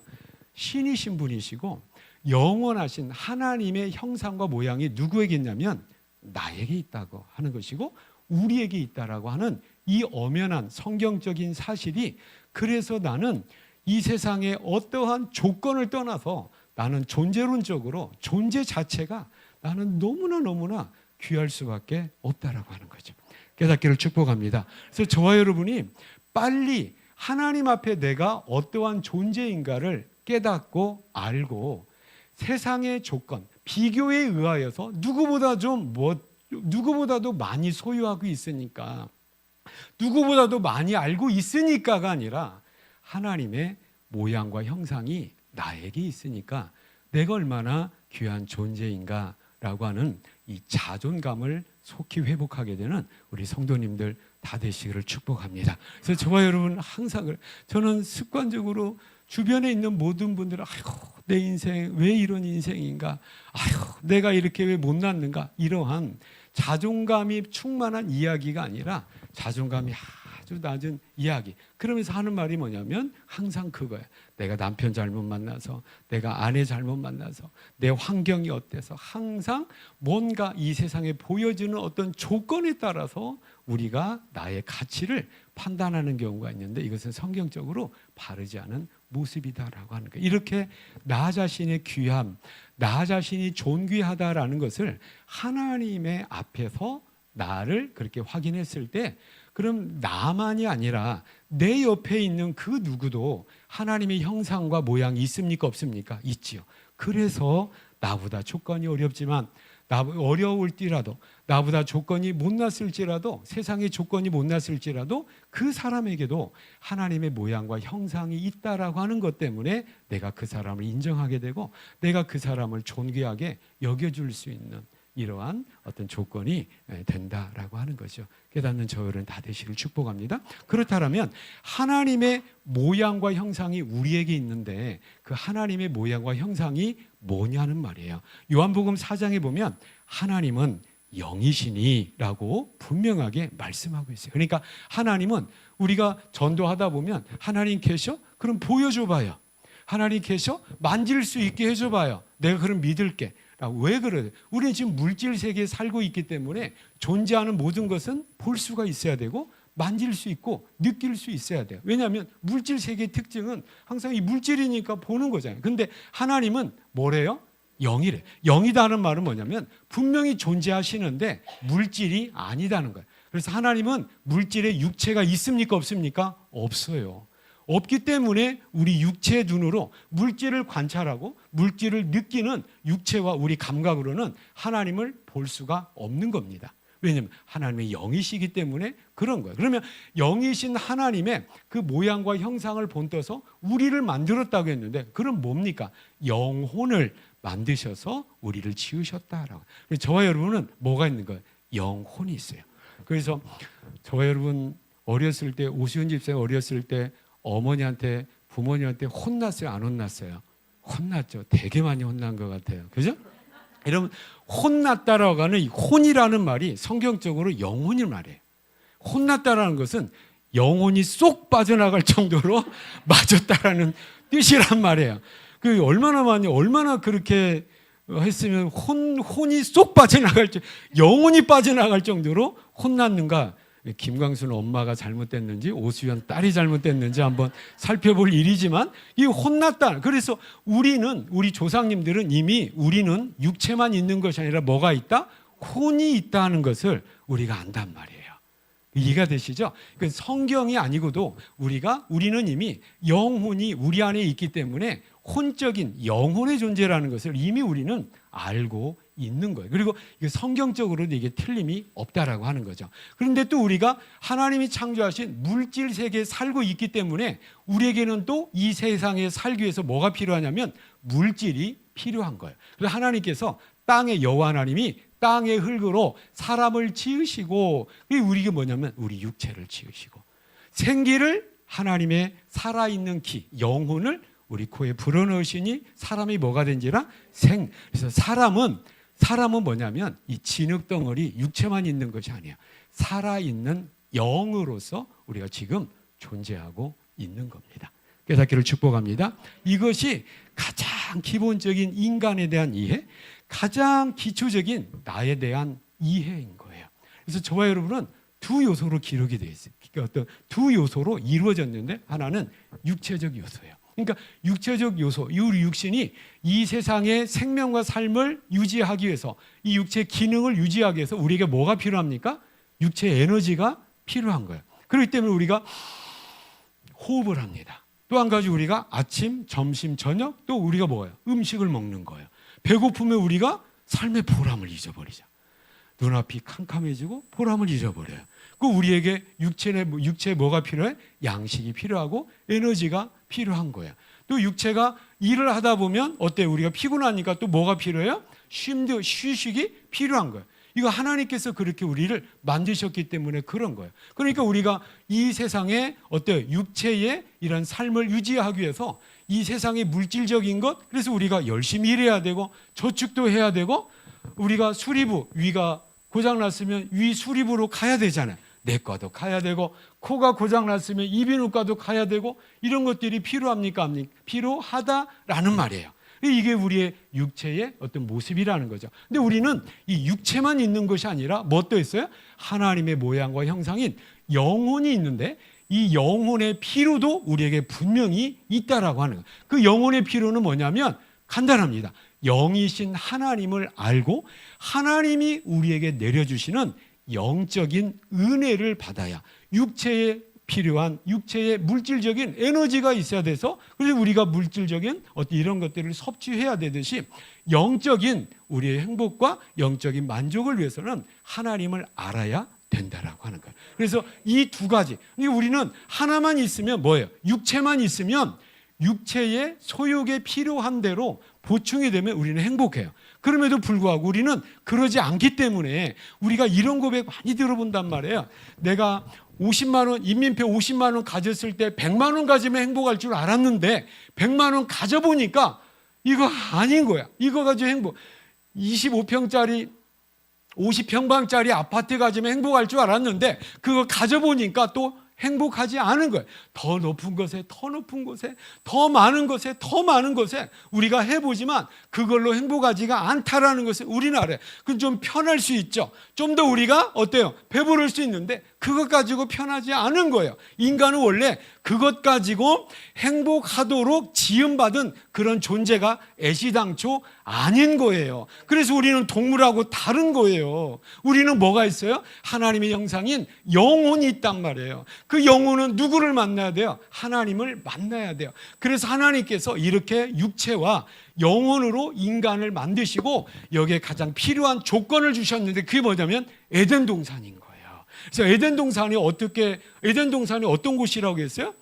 신이신 분이시고 영원하신 하나님의 형상과 모양이 누구에게 있냐면 나에게 있다고 하는 것이고 우리에게 있다라고 하는 이 엄연한 성경적인 사실이, 그래서 나는 이 세상의 어떠한 조건을 떠나서 나는 존재론적으로 존재 자체가 나는 너무나 귀할 수밖에 없다라고 하는 거죠. 깨닫기를 축복합니다. 그래서 저와 여러분이 빨리 하나님 앞에 내가 어떠한 존재인가를 깨닫고 알고 세상의 조건, 비교에 의하여서 누구보다도 많이 소유하고 있으니까, 누구보다도 많이 알고 있으니까가 아니라 하나님의 모양과 형상이 나에게 있으니까 내가 얼마나 귀한 존재인가라고 하는 이 자존감을 속히 회복하게 되는 우리 성도님들 다 되시기를 축복합니다. 그래서 저와 여러분 항상 저는 습관적으로 주변에 있는 모든 분들은 아이고 내 인생 왜 이런 인생인가, 아이고 내가 이렇게 왜 못났는가, 이러한 자존감이 충만한 이야기가 아니라 자존감이 아주 낮은 이야기. 그러면서 하는 말이 뭐냐면 항상 그거예요. 내가 남편 잘못 만나서, 내가 아내 잘못 만나서, 내 환경이 어때서, 항상 뭔가 이 세상에 보여주는 어떤 조건에 따라서 우리가 나의 가치를 판단하는 경우가 있는데 이것은 성경적으로 바르지 않은 모습이다라고 하는 거예요. 이렇게 나 자신의 귀함, 나 자신이 존귀하다라는 것을 하나님의 앞에서 나를 그렇게 확인했을 때, 그럼 나만이 아니라 내 옆에 있는 그 누구도 하나님의 형상과 모양이 있습니까, 없습니까? 있지요. 그래서 나보다 조건이 어렵지만, 어려울지라도, 나보다 조건이 못났을지라도, 세상의 조건이 못났을지라도 그 사람에게도 하나님의 모양과 형상이 있다라고 하는 것 때문에 내가 그 사람을 인정하게 되고 내가 그 사람을 존귀하게 여겨줄 수 있는 이러한 어떤 조건이 된다라고 하는 거죠. 깨닫는 저희는 다 되시길 축복합니다. 그렇다면 하나님의 모양과 형상이 우리에게 있는데 그 하나님의 모양과 형상이 뭐냐는 말이에요. 요한복음 4장에 보면 하나님은 영이시니라고 분명하게 말씀하고 있어요. 그러니까 하나님은, 우리가 전도하다 보면 하나님 계셔? 그럼 보여줘 봐요. 하나님 계셔? 만질 수 있게 해줘 봐요. 내가 그럼 믿을게. 왜 그래요? 우리는 지금 물질 세계에 살고 있기 때문에 존재하는 모든 것은 볼 수가 있어야 되고 만질 수 있고 느낄 수 있어야 돼요. 왜냐하면 물질 세계의 특징은 항상 이 물질이니까 보는 거잖아요. 근데 하나님은 뭐래요? 영이래. 영이다는 말은 뭐냐면 분명히 존재하시는데 물질이 아니다는 거예요. 그래서 하나님은 물질에 육체가 있습니까, 없습니까? 없어요. 없기 때문에 우리 육체의 눈으로 물질을 관찰하고 물질을 느끼는 육체와 우리 감각으로는 하나님을 볼 수가 없는 겁니다. 왜냐하면 하나님의 영이시기 때문에 그런 거예요. 그러면 영이신 하나님의 그 모양과 형상을 본떠서 우리를 만들었다고 했는데, 그럼 뭡니까? 영혼을 만드셔서 우리를 지으셨다라고. 저와 여러분은 뭐가 있는 거예요? 영혼이 있어요. 그래서 저와 여러분 어렸을 때, 오시훈 집사님 어렸을 때 어머니한테, 부모님한테 혼났어요, 안 혼났어요? 혼났죠. 되게 많이 혼난 것 같아요. 그죠? 여러분, 혼났다라고 하는 이 혼이라는 말이 성경적으로 영혼을 말해요. 혼났다라는 것은 영혼이 쏙 빠져나갈 정도로 맞았다라는 뜻이란 말이에요. 그 얼마나 그렇게 했으면 혼이 쏙 빠져나갈 영혼이 빠져나갈 정도로 혼났는가? 김광수는 엄마가 잘못됐는지 오수연 딸이 잘못됐는지 한번 살펴볼 일이지만 이 혼났다. 그래서 우리 조상님들은 이미 우리는 육체만 있는 것이 아니라 뭐가 있다? 혼이 있다는 것을 우리가 안단 말이에요. 이해가 되시죠? 성경이 아니고도 우리는 이미 영혼이 우리 안에 있기 때문에 혼적인 영혼의 존재라는 것을 이미 우리는 알고 있는 거예요. 그리고 이게 성경적으로도 이게 틀림이 없다라고 하는 거죠. 그런데 또 우리가 하나님이 창조하신 물질 세계에 살고 있기 때문에 우리에게는 또 이 세상에 살기 위해서 뭐가 필요하냐면 물질이 필요한 거예요. 그래서 하나님께서 땅의 여호와 하나님이 땅의 흙으로 사람을 지으시고 우리가 뭐냐면 우리 육체를 지으시고 생기를 하나님의 살아있는 기, 영혼을 우리 코에 불어넣으시니 사람이 뭐가 된지라 생. 그래서 사람은 뭐냐면 이 진흙덩어리 육체만 있는 것이 아니에요. 살아있는 영으로서 우리가 지금 존재하고 있는 겁니다. 깨닫기를 축복합니다. 이것이 가장 기본적인 인간에 대한 이해, 가장 기초적인 나에 대한 이해인 거예요. 그래서 저와 여러분은 두 요소로 기록이 되어 있어요. 그러니까 어떤 두 요소로 이루어졌는데 하나는 육체적 요소예요. 그러니까 육체적 요소, 우리 육신이 이 세상의 생명과 삶을 유지하기 위해서 이 육체의 기능을 유지하기 위해서 우리에게 뭐가 필요합니까? 육체의 에너지가 필요한 거예요. 그렇기 때문에 우리가 호흡을 합니다. 또 한 가지 우리가 아침, 점심, 저녁 또 우리가 뭐예요? 음식을 먹는 거예요. 배고프면 우리가 삶의 보람을 잊어버리죠. 눈앞이 캄캄해지고 보람을 잊어버려요. 그 우리에게 육체에 뭐가 필요해? 양식이 필요하고 에너지가 필요한 거예요. 또 육체가 일을 하다 보면 어때요? 우리가 피곤하니까 또 뭐가 필요해요? 휴식이 필요한 거예요. 이거 하나님께서 그렇게 우리를 만드셨기 때문에 그런 거예요. 그러니까 우리가 이 세상에 어때요? 육체의 이런 삶을 유지하기 위해서 이 세상의 물질적인 것, 그래서 우리가 열심히 일해야 되고 저축도 해야 되고 우리가 위가 고장났으면 위 수리부로 가야 되잖아요. 내과도 가야 되고 코가 고장났으면 이비인후과도 가야 되고 이런 것들이 필요합니까? 필요하다라는 말이에요. 이게 우리의 육체의 어떤 모습이라는 거죠. 근데 우리는 이 육체만 있는 것이 아니라 뭐 또 있어요? 하나님의 모양과 형상인 영혼이 있는데 이 영혼의 필요도 우리에게 분명히 있다라고 하는 거예요. 그 영혼의 필요는 뭐냐면 간단합니다. 영이신 하나님을 알고 하나님이 우리에게 내려주시는 영적인 은혜를 받아야 육체에 필요한 육체의 물질적인 에너지가 있어야 돼서 그래서 우리가 물질적인 어떤 이런 것들을 섭취해야 되듯이 영적인 우리의 행복과 영적인 만족을 위해서는 하나님을 알아야 된다라고 하는 거예요. 그래서 이 두 가지 우리는 하나만 있으면 뭐예요? 육체만 있으면 육체의 소욕에 필요한 대로 보충이 되면 우리는 행복해요. 그럼에도 불구하고 우리는 그러지 않기 때문에 우리가 이런 고백 많이 들어본단 말이에요. 내가 50만 원, 인민표 50만 원 가졌을 때 100만 원 가지면 행복할 줄 알았는데 100만 원 가져보니까 이거 아닌 거야. 이거 가지고 행복. 25평짜리 50평방짜리 아파트 가지면 행복할 줄 알았는데 그거 가져보니까 또 행복하지 않은 거예요. 더 높은 것에 더 높은 곳에 더 많은 것에 더 많은 것에 우리가 해보지만 그걸로 행복하지가 않다라는 것을 우리는 알아요. 그건 좀 편할 수 있죠. 좀 더 우리가 어때요? 배부를 수 있는데 그것 가지고 편하지 않은 거예요. 인간은 원래 그것 가지고 행복하도록 지음받은 그런 존재가 애시당초 아닌 거예요. 그래서 우리는 동물하고 다른 거예요. 우리는 뭐가 있어요? 하나님의 형상인 영혼이 있단 말이에요. 그 영혼은 누구를 만나야 돼요? 하나님을 만나야 돼요. 그래서 하나님께서 이렇게 육체와 영혼으로 인간을 만드시고 여기에 가장 필요한 조건을 주셨는데 그게 뭐냐면 에덴 동산인 거예요. 그래서 에덴 동산이 어떤 곳이라고 했어요?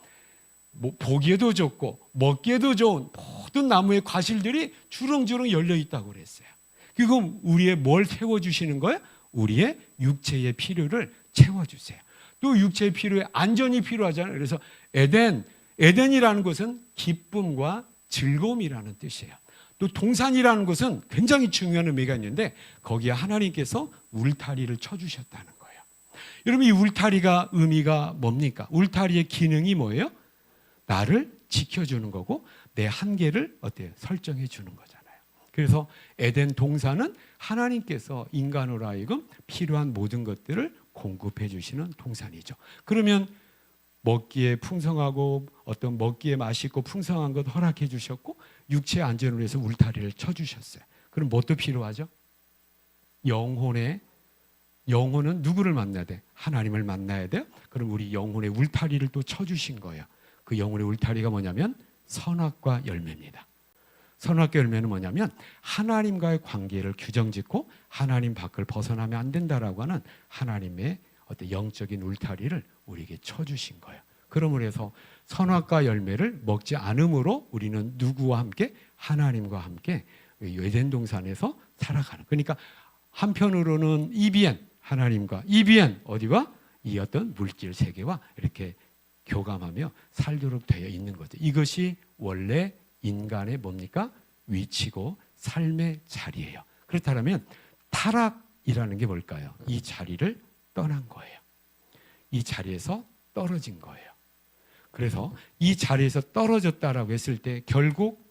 뭐 보기에도 좋고 먹기에도 좋은 모든 나무의 과실들이 주렁주렁 열려 있다고 그랬어요. 그럼 우리의 뭘 채워주시는 거예요? 우리의 육체의 필요를 채워주세요. 또 육체의 필요에 안전이 필요하잖아요. 그래서 에덴이라는 것은 기쁨과 즐거움이라는 뜻이에요. 또 동산이라는 것은 굉장히 중요한 의미가 있는데 거기에 하나님께서 울타리를 쳐주셨다는 거예요. 여러분, 이 울타리가 의미가 뭡니까? 울타리의 기능이 뭐예요? 나를 지켜주는 거고 내 한계를 어때요? 설정해 주는 거잖아요. 그래서 에덴 동산은 하나님께서 인간으로 하여금 필요한 모든 것들을 공급해 주시는 동산이죠. 그러면 먹기에 풍성하고 어떤 먹기에 맛있고 풍성한 것 허락해 주셨고 육체의 안전을 위해서 울타리를 쳐 주셨어요. 그럼 뭣도 필요하죠? 영혼은 누구를 만나야 돼? 하나님을 만나야 돼요. 그럼 우리 영혼의 울타리를 또 쳐 주신 거예요. 그 영혼의 울타리가 뭐냐면 선악과 열매입니다. 선악과 열매는 뭐냐면 하나님과의 관계를 규정짓고 하나님 밖을 벗어나면 안 된다라고 하는 하나님의 어떤 영적인 울타리를 우리에게 쳐주신 거예요. 그러므로 해서 선악과 열매를 먹지 않음으로 우리는 누구와 함께? 하나님과 함께 에덴 동산에서 살아가는. 그러니까 한편으로는 EBN 하나님과 EBN 어디와? 이 어떤 물질 세계와 이렇게 교감하며 살도록 되어 있는 거죠. 이것이 원래 인간의 뭡니까? 위치고 삶의 자리예요. 그렇다면 타락이라는 게 뭘까요? 이 자리를 떠난 거예요. 이 자리에서 떨어진 거예요. 그래서 이 자리에서 떨어졌다라고 했을 때 결국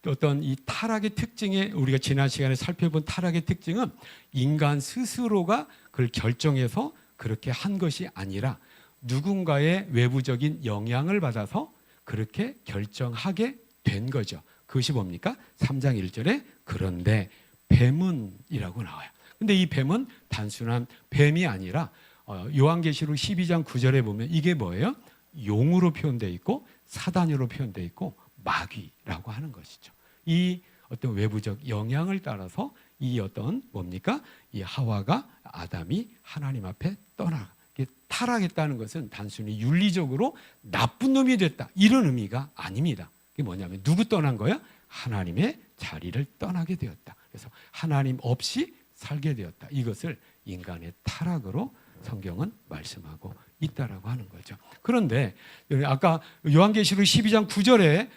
어떤 이 타락의 특징에 우리가 지난 시간에 살펴본 타락의 특징은 인간 스스로가 그걸 결정해서 그렇게 한 것이 아니라 누군가의 외부적인 영향을 받아서 그렇게 결정하게 된 거죠. 그것이 뭡니까? 3장 1절에 그런데 뱀은이라고 나와요. 근데 이 뱀은 단순한 뱀이 아니라 요한계시록 12장 9절에 보면 이게 뭐예요? 용으로 표현되어 있고 사단으로 표현되어 있고 마귀라고 하는 것이죠. 이 어떤 외부적 영향을 따라서 이 어떤 뭡니까? 이 하와가 아담이 하나님 앞에 타락했다는 것은 단순히 윤리적으로 나쁜 놈이 됐다 이런 의미가 아닙니다. 그게 뭐냐면 누구 떠난 거야? 하나님의 자리를 떠나게 되었다. 그래서 하나님 없이 살게 되었다. 이것을 인간의 타락으로 성경은 말씀하고 있다라고 하는 거죠. 그런데 아까 요한계시록 12장 9절에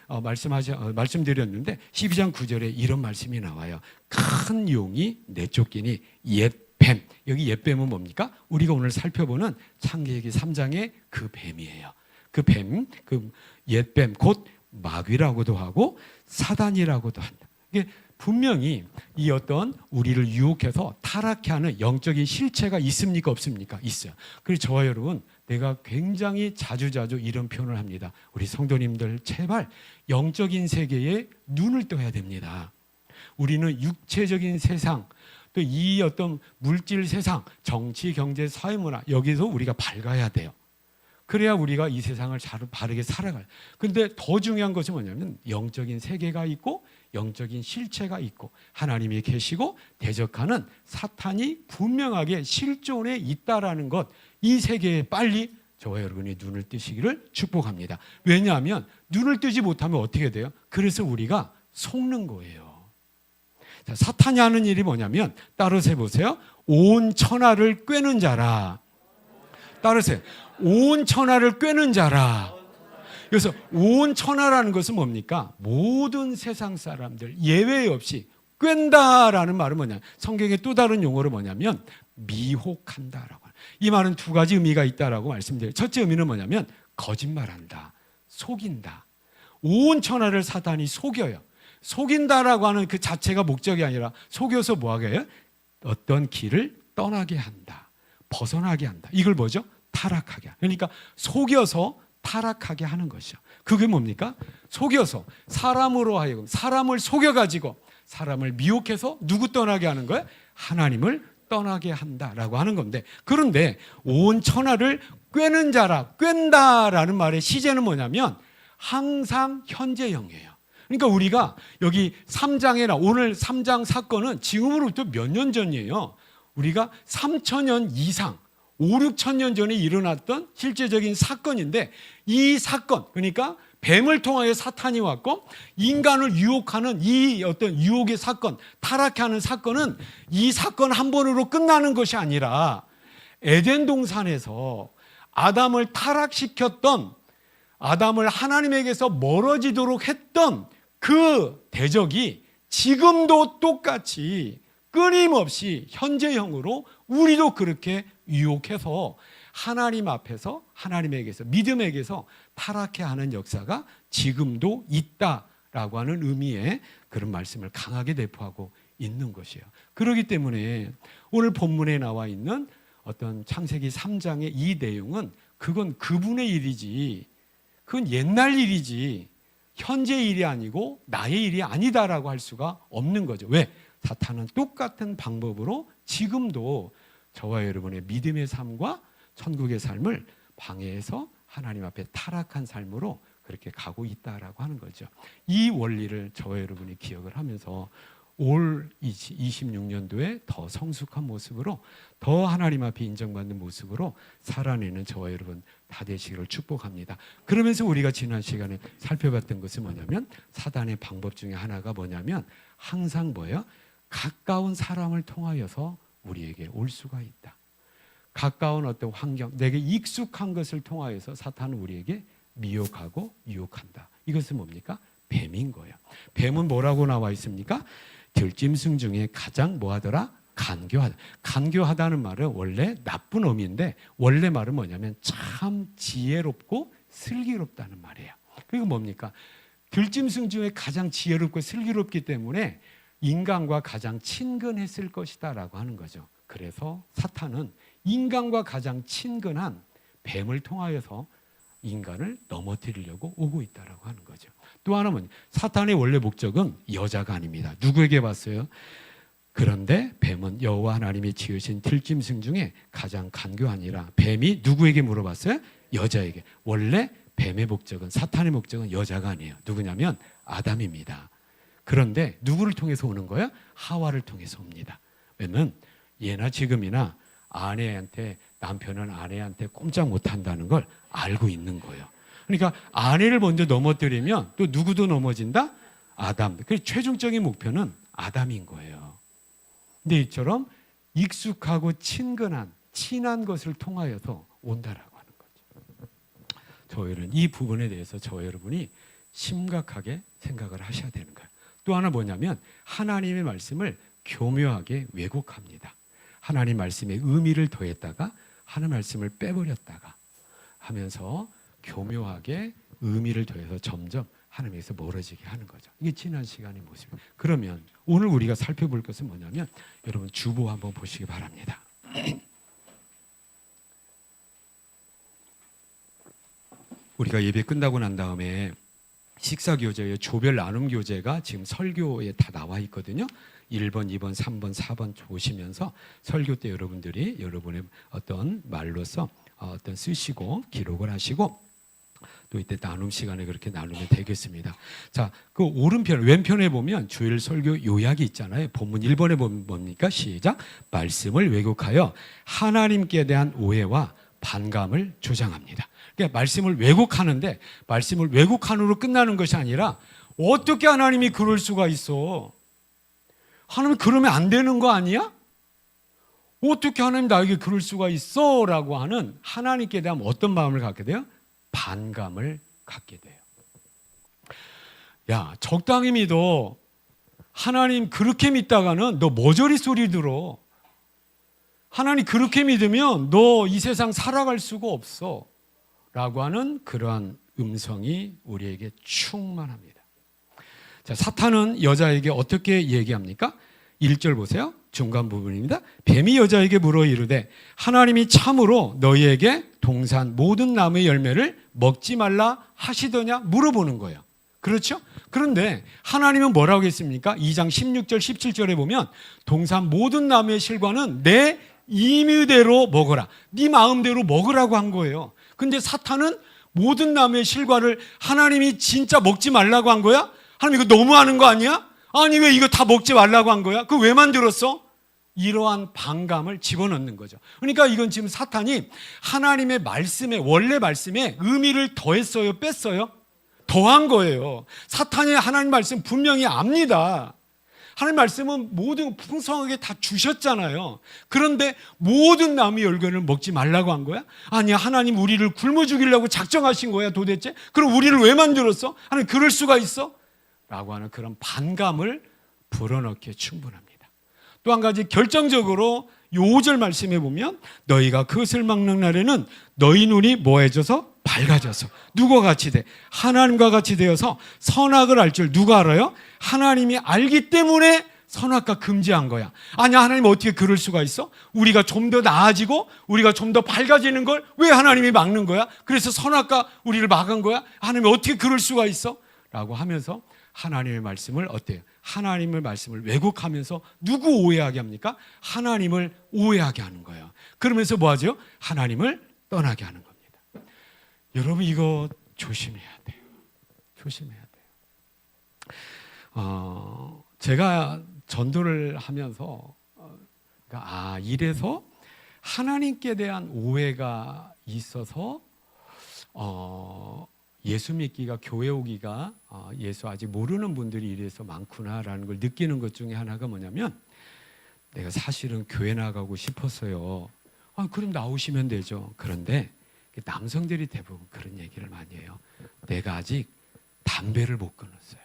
말씀드렸는데 12장 9절에 이런 말씀이 나와요. 큰 용이 내쫓기니 옛뱀. 여기 옛뱀은 뭡니까? 우리가 오늘 살펴보는 창세기 3장의 그 뱀이에요. 그 뱀, 그 옛뱀 곧 마귀라고도 하고 사단이라고도 한다. 이게 분명히 이 어떤 우리를 유혹해서 타락케 하는 영적인 실체가 있습니까? 없습니까? 있어요. 그래서 저와 여러분 내가 굉장히 자주 이런 표현을 합니다. 우리 성도님들 제발 영적인 세계에 눈을 떠야 됩니다. 우리는 육체적인 세상 또 이 어떤 물질 세상 정치, 경제, 사회문화 여기서 우리가 밝아야 돼요. 그래야 우리가 이 세상을 바르게 살아가요. 근데 더 중요한 것이 뭐냐면 영적인 세계가 있고 영적인 실체가 있고 하나님이 계시고 대적하는 사탄이 분명하게 실존에 있다라는 것, 이 세계에 빨리 저와 여러분이 눈을 뜨시기를 축복합니다. 왜냐하면 눈을 뜨지 못하면 어떻게 돼요? 그래서 우리가 속는 거예요. 자, 사탄이 하는 일이 뭐냐면 따라서 해보세요. 온 천하를 꿰는 자라. 따르세요. 온 천하를 꿰는 자라. 그래서 온 천하라는 것은 뭡니까? 모든 세상 사람들 예외 없이 꿰다라는 말은 뭐냐? 성경의 또 다른 용어로 뭐냐면 미혹한다라고. 이 말은 두 가지 의미가 있다라고 말씀드려요. 첫째 의미는 뭐냐면 거짓말한다, 속인다. 온 천하를 사단이 속여요. 속인다라고 하는 그 자체가 목적이 아니라 속여서 뭐하게 해요? 어떤 길을 떠나게 한다, 벗어나게 한다. 이걸 뭐죠? 타락하게. 그러니까 속여서 타락하게 하는 것이죠. 그게 뭡니까? 속여서 사람으로 하여금 사람을 속여가지고 사람을 미혹해서 누구 떠나게 하는 거예요? 하나님을 떠나게 한다라고 하는 건데, 그런데 온 천하를 꿰는 자라, 꿰다라는 말의 시제는 뭐냐면 항상 현재형이에요. 그러니까 우리가 여기 3장에나 오늘 3장 사건은 지금으로부터 몇 년 전이에요. 우리가 3,000년 이상 5, 6천 년 전에 일어났던 실제적인 사건인데, 이 사건, 그러니까 뱀을 통하여 사탄이 왔고 인간을 유혹하는 이 어떤 유혹의 사건, 타락케 하는 사건은 이 사건 한 번으로 끝나는 것이 아니라 에덴 동산에서 아담을 타락시켰던, 아담을 하나님에게서 멀어지도록 했던 그 대적이 지금도 똑같이 끊임없이 현재형으로 우리도 그렇게 유혹해서 하나님 앞에서 하나님에게서 믿음에게서 타락해 하는 역사가 지금도 있다라고 하는 의미의 그런 말씀을 강하게 내포하고 있는 것이에요. 그렇기 때문에 오늘 본문에 나와 있는 어떤 창세기 3장의 이 내용은 그건 그분의 일이지, 그건 옛날 일이지 현재 일이 아니고 나의 일이 아니다라고 할 수가 없는 거죠. 왜? 사탄은 똑같은 방법으로 지금도 저와 여러분의 믿음의 삶과 천국의 삶을 방해해서 하나님 앞에 타락한 삶으로 그렇게 가고 있다라고 하는 거죠. 이 원리를 저와 여러분이 기억을 하면서 올 26년도에 더 성숙한 모습으로 더 하나님 앞에 인정받는 모습으로 살아내는 저와 여러분 다 되시기를 축복합니다. 그러면서 우리가 지난 시간에 살펴봤던 것은 뭐냐면 사단의 방법 중에 하나가 뭐냐면 항상 뭐예요? 가까운 사람을 통하여서 우리에게 올 수가 있다. 가까운 어떤 환경, 내게 익숙한 것을 통하여서 사탄은 우리에게 미혹하고 유혹한다. 이것은 뭡니까? 뱀인 거예요. 뱀은 뭐라고 나와 있습니까? 들짐승 중에 가장 뭐하더라? 간교하다. 간교하다는 말은 원래 나쁜 의미인데 원래 말은 뭐냐면 참 지혜롭고 슬기롭다는 말이에요. 그리고 뭡니까? 들짐승 중에 가장 지혜롭고 슬기롭기 때문에 인간과 가장 친근했을 것이다 라고 하는 거죠. 그래서 사탄은 인간과 가장 친근한 뱀을 통하여서 인간을 넘어뜨리려고 오고 있다라고 하는 거죠. 또 하나는 사탄의 원래 목적은 여자가 아닙니다. 누구에게 봤어요? 그런데 뱀은 여호와 하나님이 지으신 들짐승 중에 가장 간교하니라. 뱀이 누구에게 물어봤어요? 여자에게. 원래 뱀의 목적은, 사탄의 목적은 여자가 아니에요. 누구냐면 아담입니다. 그런데 누구를 통해서 오는 거야? 하와를 통해서 옵니다. 왜냐면 예나 지금이나 아내한테, 남편은 아내한테 꼼짝 못한다는 걸 알고 있는 거예요. 그러니까 아내를 먼저 넘어뜨리면 또 누구도 넘어진다? 아담. 그래서 최종적인 목표는 아담인 거예요. 근데 이처럼 익숙하고 친근한, 친한 것을 통하여서 온다라고 하는 거죠. 저희는 이 부분에 대해서 저와 여러분이 심각하게 생각을 하셔야 되는 거예요. 또 하나 뭐냐면 하나님의 말씀을 교묘하게 왜곡합니다. 하나님 말씀에 의미를 더했다가 하나님 말씀을 빼버렸다가 하면서 교묘하게 의미를 더해서 점점 하나님에서 멀어지게 하는 거죠. 이게 지난 시간의 모습입니다. 그러면 오늘 우리가 살펴볼 것은 뭐냐면 여러분 주보 한번 보시기 바랍니다. 우리가 예배 끝나고 난 다음에 식사 교제의 조별 나눔 교제가 지금 설교에 다 나와 있거든요. 1번, 2번, 3번, 4번 보시면서 설교 때 여러분들이 여러분의 어떤 말로서 어떤 쓰시고 기록을 하시고 또 이때 나눔 시간에 그렇게 나누면 되겠습니다. 자, 그 오른편, 왼편에 보면 주일 설교 요약이 있잖아요. 본문 1번에 보면 뭡니까? 시작. 말씀을 왜곡하여 하나님께 대한 오해와 반감을 조장합니다. 그러니까 말씀을 왜곡하는데 말씀을 왜곡한으로 끝나는 것이 아니라 어떻게 하나님이 그럴 수가 있어? 하나님 그러면 안 되는 거 아니야? 어떻게 하나님 나에게 그럴 수가 있어? 라고 하는 하나님께 대한 어떤 마음을 갖게 돼요? 반감을 갖게 돼요. 야, 적당히 믿어. 하나님 그렇게 믿다가는 너 머저리 소리 들어. 하나님 그렇게 믿으면 너 이 세상 살아갈 수가 없어. 라고 하는 그러한 음성이 우리에게 충만합니다. 자, 사탄은 여자에게 어떻게 얘기합니까? 1절 보세요. 중간 부분입니다. 뱀이 여자에게 물어 이르되 하나님이 참으로 너희에게 동산 모든 나무의 열매를 먹지 말라 하시더냐 물어보는 거예요. 그렇죠? 그런데 하나님은 뭐라고 했습니까? 2장 16절 17절에 보면 동산 모든 나무의 실과는 내 임의대로 먹어라. 네 마음대로 먹으라고 한 거예요. 근데 사탄은 모든 나무의 실과를 하나님이 진짜 먹지 말라고 한 거야? 하나님 이거 너무하는 거 아니야? 아니 왜 이거 다 먹지 말라고 한 거야? 그거 왜 만들었어? 이러한 반감을 집어넣는 거죠. 그러니까 이건 지금 사탄이 하나님의 말씀에 원래 말씀에 의미를 더했어요? 뺐어요? 더한 거예요. 사탄이 하나님 말씀 분명히 압니다. 하나님 말씀은 모든 풍성하게 다 주셨잖아요. 그런데 모든 나무의 열매를 먹지 말라고 한 거야? 아니야, 하나님 우리를 굶어 죽이려고 작정하신 거야 도대체? 그럼 우리를 왜 만들었어? 하나님 그럴 수가 있어? 라고 하는 그런 반감을 불어넣기에 충분합니다. 또 한 가지 결정적으로 요 5절 말씀해 보면 너희가 그것을 막는 날에는 너희 눈이 뭐해져서 밝아져서 누구와 같이 돼? 하나님과 같이 되어서 선악을 알 줄 누가 알아요? 하나님이 알기 때문에 선악과 금지한 거야. 아니 하나님 어떻게 그럴 수가 있어? 우리가 좀 더 나아지고 우리가 좀 더 밝아지는 걸 왜 하나님이 막는 거야? 그래서 선악과 우리를 막은 거야? 하나님이 어떻게 그럴 수가 있어? 라고 하면서 하나님의 말씀을 어때요? 하나님의 말씀을 왜곡하면서 누구 오해하게 합니까? 하나님을 오해하게 하는 거예요. 그러면서 뭐 하죠? 하나님을 떠나게 하는 겁니다. 여러분 이거 조심해야 돼요. 조심해야 돼요. 제가 전도를 하면서 이래서 하나님께 대한 오해가 있어서 예수 믿기가 교회 오기가 예수 아직 모르는 분들이 이래서 많구나라는 걸 느끼는 것 중에 하나가 뭐냐면 내가 사실은 교회 나가고 싶었어요. 그럼 나오시면 되죠. 그런데 남성들이 대부분 그런 얘기를 많이 해요. 내가 아직 담배를 못 끊었어요.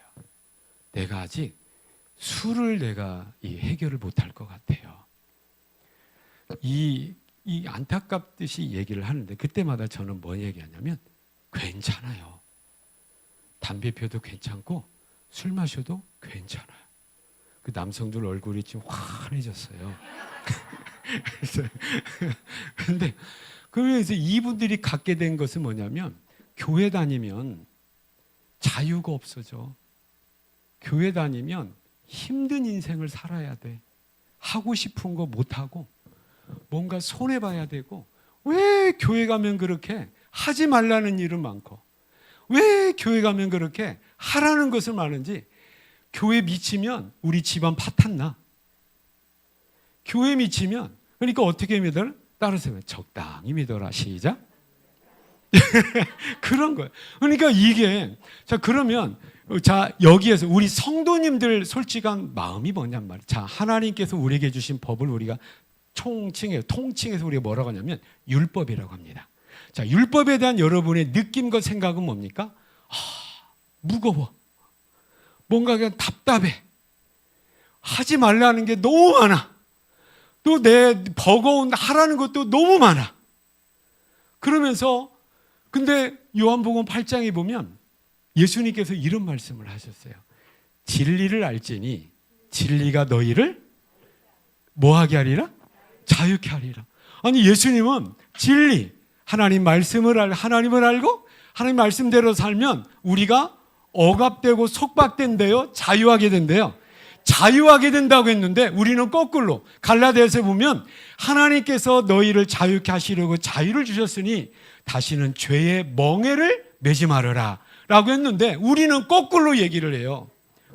내가 아직 술을 내가 해결을 못할 것 같아요. 이 안타깝듯이 얘기를 하는데 그때마다 저는 뭐 얘기하냐면 괜찮아요. 담배 피워도 괜찮고 술 마셔도 괜찮아요. 그 남성들 얼굴이 지금 환해졌어요. 그런데 그래서 이분들이 갖게 된 것은 뭐냐면 교회 다니면 자유가 없어져. 교회 다니면 힘든 인생을 살아야 돼. 하고 싶은 거 못하고 뭔가 손해봐야 되고 왜 교회 가면 그렇게 하지 말라는 일은 많고 왜 교회 가면 그렇게 하라는 것을 많은지 교회 미치면 우리 집안 파탄나. 교회 미치면 그러니까 어떻게 믿어라? 따라서 적당히 믿어라. 시작. 그런 거예요. 그러니까 이게 자 그러면 자 여기에서 우리 성도님들 솔직한 마음이 뭐냔 말이에요. 자 하나님께서 우리에게 주신 법을 우리가 통칭해서 우리가 뭐라고 하냐면 율법이라고 합니다. 자 율법에 대한 여러분의 느낌과 생각은 뭡니까? 무거워. 뭔가 그냥 답답해. 하지 말라는 게 너무 많아. 또 내 버거운 하라는 것도 너무 많아. 그러면서 근데 요한복음 8장에 보면 예수님께서 이런 말씀을 하셨어요. 진리를 알지니 진리가 너희를 뭐하게 하리라? 자유케 하리라. 아니 예수님은 진리, 하나님을 알고 하나님 말씀대로 살면 우리가 억압되고 속박된대요. 자유하게 된대요. 자유하게 된다고 했는데 우리는 거꾸로 갈라디아서에 보면 하나님께서 너희를 자유케 하시려고 자유를 주셨으니 다시는 죄의 멍에를 매지 말아라 라고 했는데 우리는 거꾸로 얘기를 해요.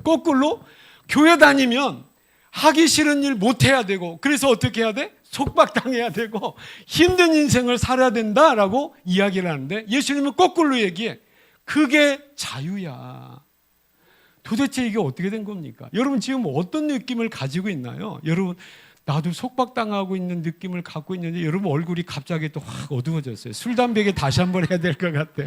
거꾸로 교회 다니면 하기 싫은 일 못해야 되고 그래서 어떻게 해야 돼? 속박당해야 되고 힘든 인생을 살아야 된다라고 이야기를 하는데 예수님은 거꾸로 얘기해. 그게 자유야. 도대체 이게 어떻게 된 겁니까? 여러분 지금 어떤 느낌을 가지고 있나요? 여러분 나도 속박당하고 있는 느낌을 갖고 있는데 여러분 얼굴이 갑자기 또 확 어두워졌어요. 술, 담배 얘기 다시 한번 해야 될 것 같아.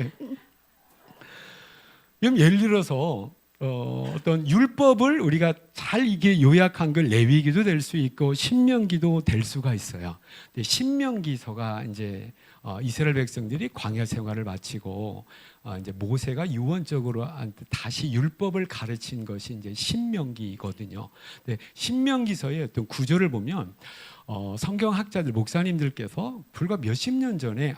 예를 들어서 어떤 율법을 우리가 잘 이게 요약한 걸 레위기도 될 수 있고 신명기도 될 수가 있어요. 근데 신명기서가 이제 이스라엘 백성들이 광야 생활을 마치고 이제 모세가 유언적으로 다시 율법을 가르친 것이 이제 신명기거든요. 근데 신명기서의 어떤 구조를 보면 성경학자들 목사님들께서 불과 몇십 년 전에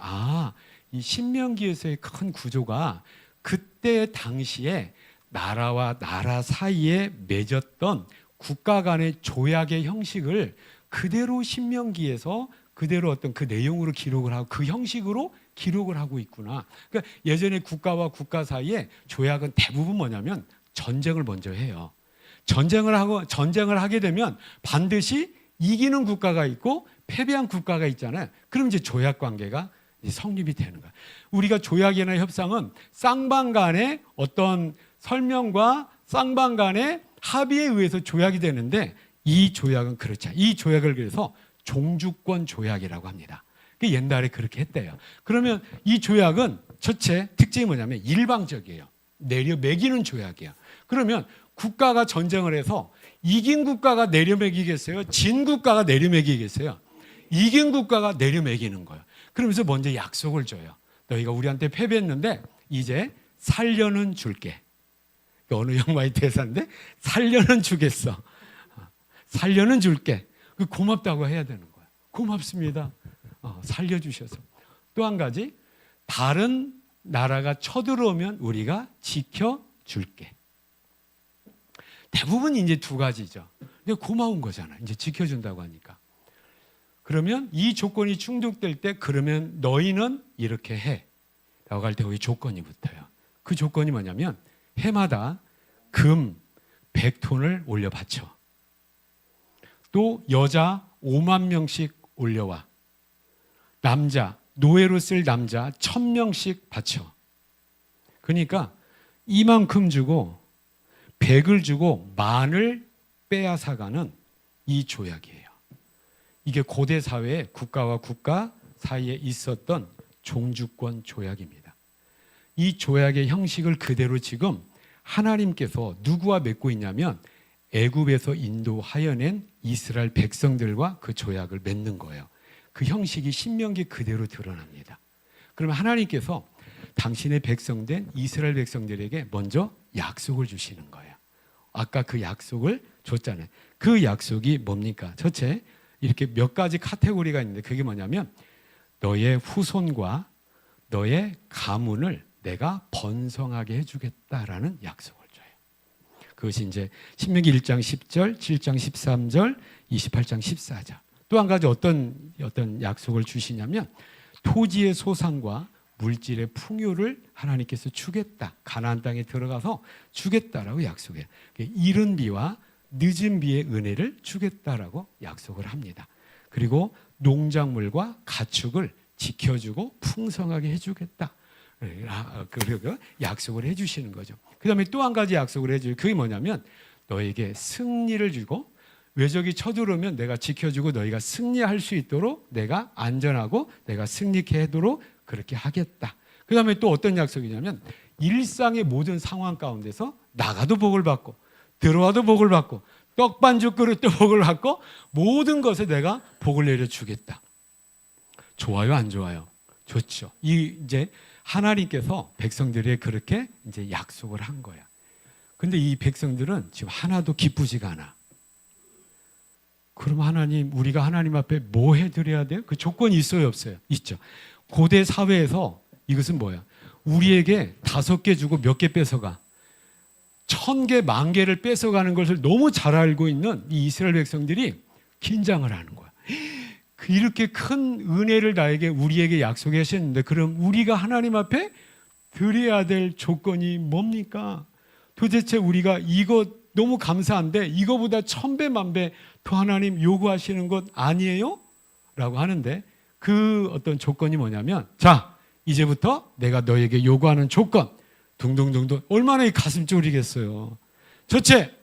이 신명기에서의 큰 구조가 그때 당시에 나라와 나라 사이에 맺었던 국가 간의 조약의 형식을 그대로 신명기에서 그대로 어떤 그 내용으로 기록을 하고 그 형식으로 기록을 하고 있구나. 그러니까 예전에 국가와 국가 사이에 조약은 대부분 뭐냐면 전쟁을 먼저 해요. 전쟁을 하게 되면 반드시 이기는 국가가 있고 패배한 국가가 있잖아요. 그럼 이제 조약 관계가 성립이 되는 거야. 우리가 조약이나 협상은 쌍방 간의 어떤 설명과 쌍방 간의 합의에 의해서 조약이 되는데 이 조약은 그렇지 않아요. 이 조약을 그래서 종주권 조약이라고 합니다. 옛날에 그렇게 했대요. 그러면 이 조약은 첫째 특징이 뭐냐면 일방적이에요. 내려매기는 조약이에요. 그러면 국가가 전쟁을 해서 이긴 국가가 내려매기겠어요? 진 국가가 내려매기겠어요? 이긴 국가가 내려매기는 거예요. 그러면서 먼저 약속을 줘요. 너희가 우리한테 패배했는데 이제 살려는 줄게. 어느 영화의 대사인데 살려는 주겠어. 살려는 줄게. 고맙다고 해야 되는 거예요. 고맙습니다. 살려주셔서. 또 한 가지, 다른 나라가 쳐들어오면 우리가 지켜줄게. 대부분 이제 두 가지죠. 근데 고마운 거잖아. 이제 지켜준다고 하니까. 그러면 이 조건이 충족될 때 그러면 너희는 이렇게 해. 라고 할 때 거기 조건이 붙어요. 그 조건이 뭐냐면 해마다 금 100톤을 올려 바쳐. 또 여자 5만 명씩 올려와. 남자, 노예로 쓸 남자 1000명씩 바쳐. 그러니까 이만큼 주고 100을 주고 만을 빼앗아가는 이 조약이에요. 이게 고대 사회에 국가와 국가 사이에 있었던 종주권 조약입니다. 이 조약의 형식을 그대로 지금 하나님께서 누구와 맺고 있냐면 애굽에서 인도하여 낸 이스라엘 백성들과 그 조약을 맺는 거예요. 그 형식이 신명기 그대로 드러납니다. 그러면 하나님께서 당신의 백성된 이스라엘 백성들에게 먼저 약속을 주시는 거예요. 아까 그 약속을 줬잖아요. 그 약속이 뭡니까? 첫째, 이렇게 몇 가지 카테고리가 있는데 그게 뭐냐면 너의 후손과 너의 가문을 내가 번성하게 해주겠다라는 약속을 줘요. 그것이 이제 신명기 1장 10절, 7장 13절, 28장 14절. 또 한 가지 어떤 약속을 주시냐면 토지의 소산과 물질의 풍요를 하나님께서 주겠다. 가나안 땅에 들어가서 주겠다라고 약속해요. 이른 비와 늦은 비의 은혜를 주겠다라고 약속을 합니다. 그리고 농작물과 가축을 지켜주고 풍성하게 해주겠다. 그리고 약속을 해주시는 거죠. 그 다음에 또 한 가지 약속을 해줘요. 그게 뭐냐면 너에게 승리를 주고 외적이 쳐들어오면 내가 지켜주고 너희가 승리할 수 있도록 내가 안전하고 내가 승리케 하도록 그렇게 하겠다. 그 다음에 또 어떤 약속이냐면 일상의 모든 상황 가운데서 나가도 복을 받고 들어와도 복을 받고 떡반죽 그릇도 복을 받고 모든 것에 내가 복을 내려주겠다. 좋아요, 안 좋아요? 좋죠. 이제 하나님께서 백성들에게 그렇게 이제 약속을 한 거야. 근데 이 백성들은 지금 하나도 기쁘지가 않아. 그럼 하나님, 우리가 하나님 앞에 뭐 해드려야 돼요? 그 조건이 있어요, 없어요? 있죠. 고대 사회에서 이것은 뭐야? 우리에게 5개 주고 몇 개 뺏어가? 1000개, 10,000개를 뺏어가는 것을 너무 잘 알고 있는 이 이스라엘 백성들이 긴장을 하는 거야. 이렇게 큰 은혜를 나에게 우리에게 약속해 하셨는데 그럼 우리가 하나님 앞에 드려야 될 조건이 뭡니까? 도대체 우리가 이거 너무 감사한데 이거보다 1000배, 10,000배 더 하나님 요구하시는 것 아니에요? 라고 하는데 그 어떤 조건이 뭐냐면 자, 이제부터 내가 너에게 요구하는 조건 둥둥둥둥 얼마나 이 가슴 쫄이겠어요. 첫째,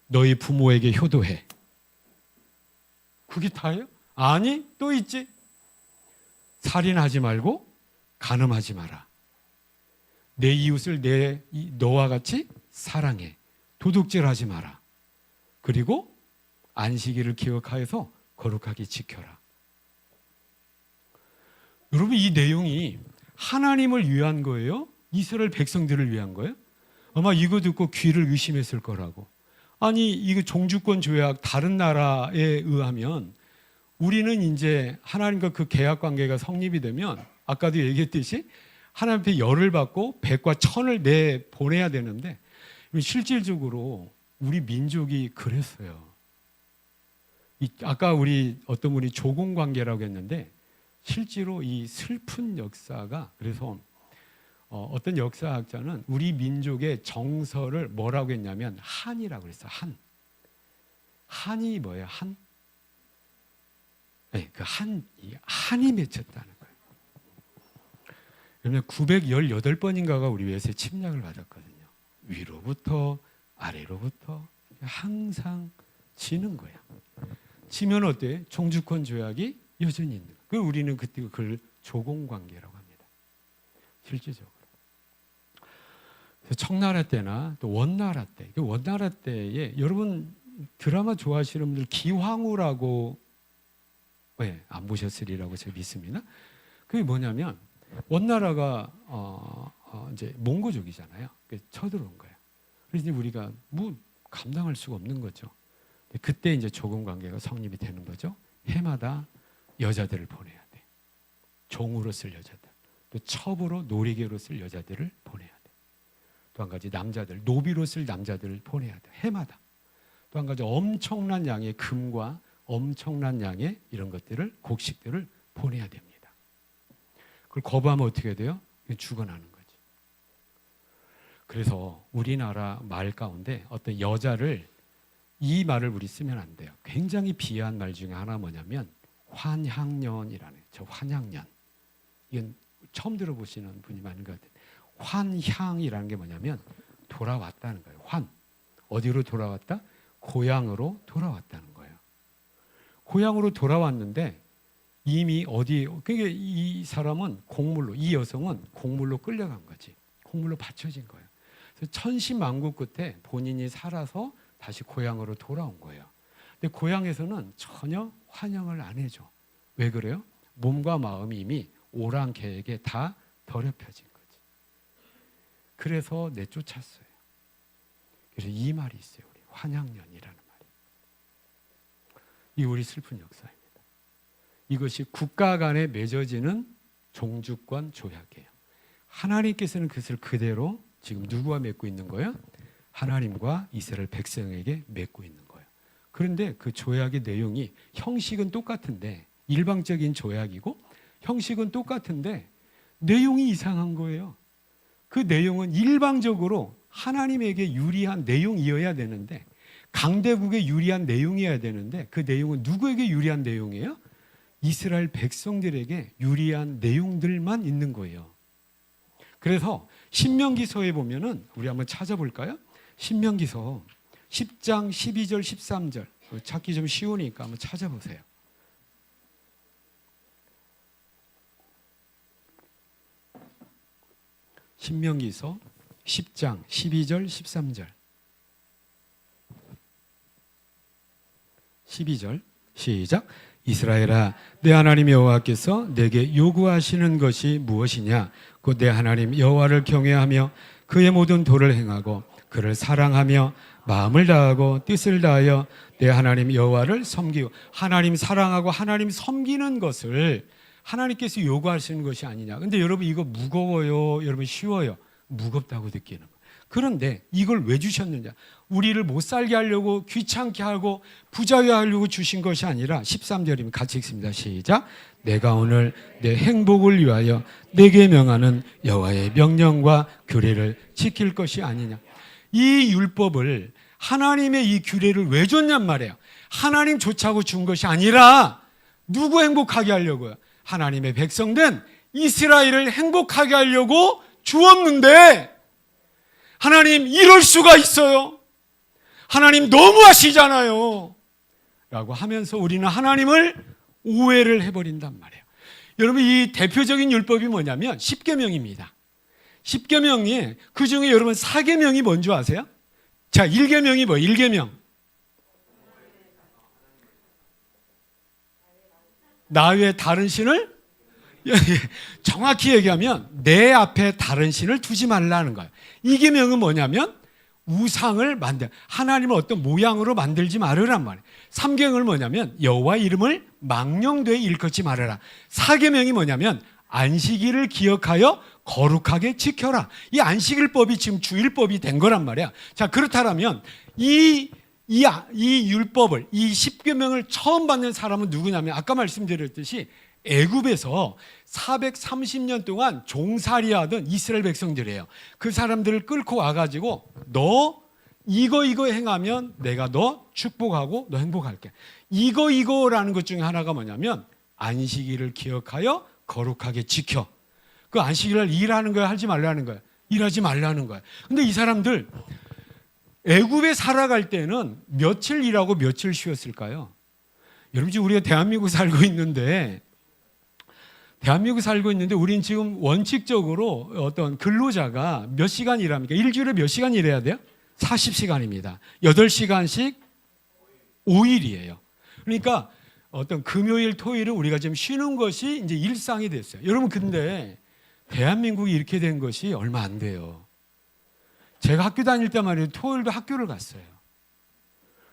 너희 부모에게 효도해. 그게 다예요? 아니, 또 있지. 살인하지 말고 간음하지 마라. 내 이웃을 너와 같이 사랑해. 도둑질하지 마라. 그리고 안식일을 기억하여서 거룩하게 지켜라. 여러분, 이 내용이 하나님을 위한 거예요? 이스라엘 백성들을 위한 거예요? 아마 이거 듣고 귀를 의심했을 거라고. 아니, 이거 종주권 조약 다른 나라에 의하면 우리는 이제 하나님과 그 계약 관계가 성립이 되면 아까도 얘기했듯이 하나님 앞에 열을 받고 100과 1000을 내보내야 되는데 실질적으로 우리 민족이 그랬어요. 아까 우리 어떤 분이 조공관계라고 했는데 실제로 이 슬픈 역사가 그래서 어떤 역사학자는 우리 민족의 정서를 뭐라고 했냐면 한이라고 그랬어요. 한이 뭐예요? 한? 네, 그 한이 맺혔다는 거예요. 그러면 918번인가가 우리 외세 침략을 받았거든요. 위로부터 아래로부터 항상 지는 거야. 지면 어때? 종주권 조약이 여전히 있는 거예요. 그 우리는 그때 그걸 조공관계라고 합니다. 실질적으로. 청나라 때나 또 원나라 때, 원나라 때에 여러분 드라마 좋아하시는 분들 기황후라고 안 보셨으리라고 제가 믿습니다. 그게 뭐냐면 원나라가 이제 몽고족이잖아요. 쳐들어온 거예요. 그래서 이제 우리가 뭐 감당할 수가 없는 거죠. 그때 이제 조공 관계가 성립이 되는 거죠. 해마다 여자들을 보내야 돼. 종으로 쓸 여자들, 또 첩으로 놀이개로 쓸 여자들을 보내야 돼. 또 한 가지 남자들, 노비로 쓸 남자들을 보내야 돼. 해마다. 또 한 가지 엄청난 양의 금과 엄청난 양의 이런 것들을 곡식들을 보내야 됩니다. 그걸 거부하면 어떻게 돼요? 죽어나는 거지. 그래서 우리나라 말 가운데 어떤 여자를 이 말을 우리 쓰면 안 돼요. 굉장히 비하한 말 중에 하나 뭐냐면 환향년이라는 저 환향년. 이건 처음 들어보시는 분이 많은 것 같아요. 환향이라는 게 뭐냐면 돌아왔다는 거예요. 어디로 돌아왔다? 고향으로 돌아왔다는 거예요. 고향으로 돌아왔는데 이미 그러니까 이 사람은 곡물로, 이 여성은 곡물로 끌려간 거지. 곡물로 받쳐진 거예요. 그래서 천신만고 끝에 본인이 살아서 다시 고향으로 돌아온 거예요. 근데 고향에서는 전혀 환영을 안 해줘. 왜 그래요? 몸과 마음이 이미 오랑캐에게 다 더럽혀진 거지. 그래서 내쫓았어요. 그래서 이 말이 있어요. 우리 환향년이라는 말이. 이 우리 슬픈 역사입니다. 이것이 국가 간에 맺어지는 종주권 조약이에요. 하나님께서는 그것을 그대로 지금 누구와 맺고 있는 거예요? 하나님과 이스라엘 백성에게 맺고 있는 거예요. 그런데 그 조약의 내용이 형식은 똑같은데, 일방적인 조약이고 형식은 똑같은데 내용이 이상한 거예요. 그 내용은 일방적으로 하나님에게 유리한 내용이어야 되는데, 강대국에 유리한 내용이어야 되는데, 그 내용은 누구에게 유리한 내용이에요? 이스라엘 백성들에게 유리한 내용들만 있는 거예요. 그래서 신명기서에 보면은 우리 한번 찾아볼까요? 신명기서 10장 12절 13절 찾기 좀 쉬우니까 한번 찾아보세요. 신명기서 10장 12절 13절 12절 시작. 이스라엘아, 내 하나님 여호와께서 내게 요구하시는 것이 무엇이냐? 곧 내 하나님 여호와를 경외하며 그의 모든 도를 행하고 그를 사랑하며 마음을 다하고 뜻을 다하여 내 하나님 여호와를 섬기고. 하나님 사랑하고 하나님 섬기는 것을 하나님께서 요구하시는 것이 아니냐. 근데 여러분 이거 무거워요? 여러분 쉬워요? 무겁다고 느끼는 거예요. 그런데 이걸 왜 주셨느냐? 우리를 못 살게 하려고, 귀찮게 하고 부자게 하려고 주신 것이 아니라 13절이면 같이 읽습니다. 시작. 내가 오늘 내 행복을 위하여 내게 명하는 여호와의 명령과 규례를 지킬 것이 아니냐. 이 율법을, 하나님의 이 규례를 왜 줬냔 말이에요. 하나님 좋자고 준 것이 아니라 누구 행복하게 하려고요? 하나님의 백성된 이스라엘을 행복하게 하려고 주었는데, 하나님 이럴 수가 있어요? 하나님 너무하시잖아요 라고 하면서 우리는 하나님을 오해를 해버린단 말이에요. 여러분 이 대표적인 율법이 뭐냐면 10계명입니다. 10계명이 그중에 여러분 4계명이 뭔지 아세요? 자, 1계명이 뭐예요? 1계명 나 외에 다른 신을 정확히 얘기하면 내 앞에 다른 신을 두지 말라는 거예요. 2계명은 뭐냐면 우상을 하나님을 어떤 모양으로 만들지 말으란 말이에요. 3계명은 뭐냐면 여호와 이름을 망령되이 일컫지 말아라. 4계명이 뭐냐면 안식일을 기억하여 거룩하게 지켜라. 이 안식일법이 지금 주일법이 된 거란 말이야. 자, 그렇다면 이 율법을, 이 10계명을 처음 받는 사람은 누구냐면 아까 말씀드렸듯이 애굽에서 430년 동안 종살이하던 이스라엘 백성들이에요. 그 사람들을 끌고 와가지고 너 이거 행하면 내가 너 축복하고 너 행복할게. 이거라는 것 중에 하나가 뭐냐면 안식일을 기억하여 거룩하게 지켜. 그 안식일을 일하는 거야, 하지 말라는 거야? 일하지 말라는 거야. 근데 이 사람들 애굽에 살아갈 때는 며칠 일하고 며칠 쉬었을까요? 여러분 지금 우리가 대한민국 살고 있는데 우리는 지금 원칙적으로 어떤 근로자가 몇 시간 일합니까? 일주일에 몇 시간 일해야 돼요? 40시간입니다. 8시간씩 5일이에요. 그러니까 어떤 금요일, 토요일을 우리가 좀 쉬는 것이 이제 일상이 됐어요. 여러분, 근데 대한민국이 이렇게 된 것이 얼마 안 돼요. 제가 학교 다닐 때 말이에요. 토요일도 학교를 갔어요.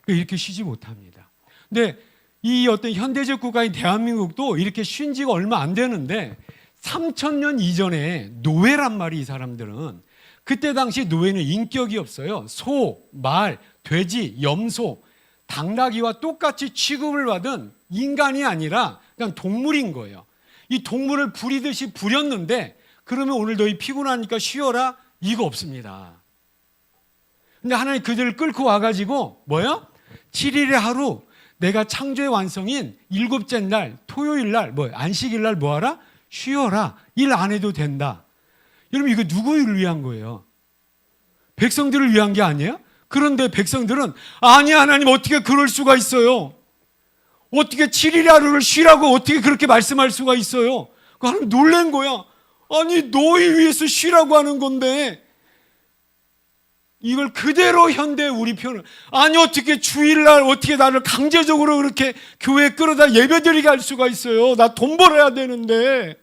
이렇게 쉬지 못합니다. 근데 이 어떤 현대적 국가인 대한민국도 이렇게 쉰 지가 얼마 안 되는데 3,000년 이전에 노예란 말이 이 사람들은 그때 당시 노예는 인격이 없어요. 소, 말, 돼지, 염소, 당나귀와 똑같이 취급을 받은 인간이 아니라 그냥 동물인 거예요. 이 동물을 부리듯이 부렸는데 그러면 오늘 너희 피곤하니까 쉬어라? 이거 없습니다. 근데 하나님 그들을 끌고 와가지고 뭐요? 7일의 하루 내가 창조의 완성인 일곱째 날 토요일 날 안식일 날 뭐하라? 쉬어라. 일 안 해도 된다. 여러분 이거 누구를 위한 거예요? 백성들을 위한 게 아니에요? 그런데 백성들은 아니 하나님 어떻게 그럴 수가 있어요? 어떻게 7일의 하루를 쉬라고 어떻게 그렇게 말씀할 수가 있어요? 하나님 놀란 거야. 아니 너희 위해서 쉬라고 하는 건데 이걸 그대로 현대 우리 표현 아니 어떻게 주일날 어떻게 나를 강제적으로 그렇게 교회에 끌어다 예배드리게 할 수가 있어요? 나 돈 벌어야 되는데.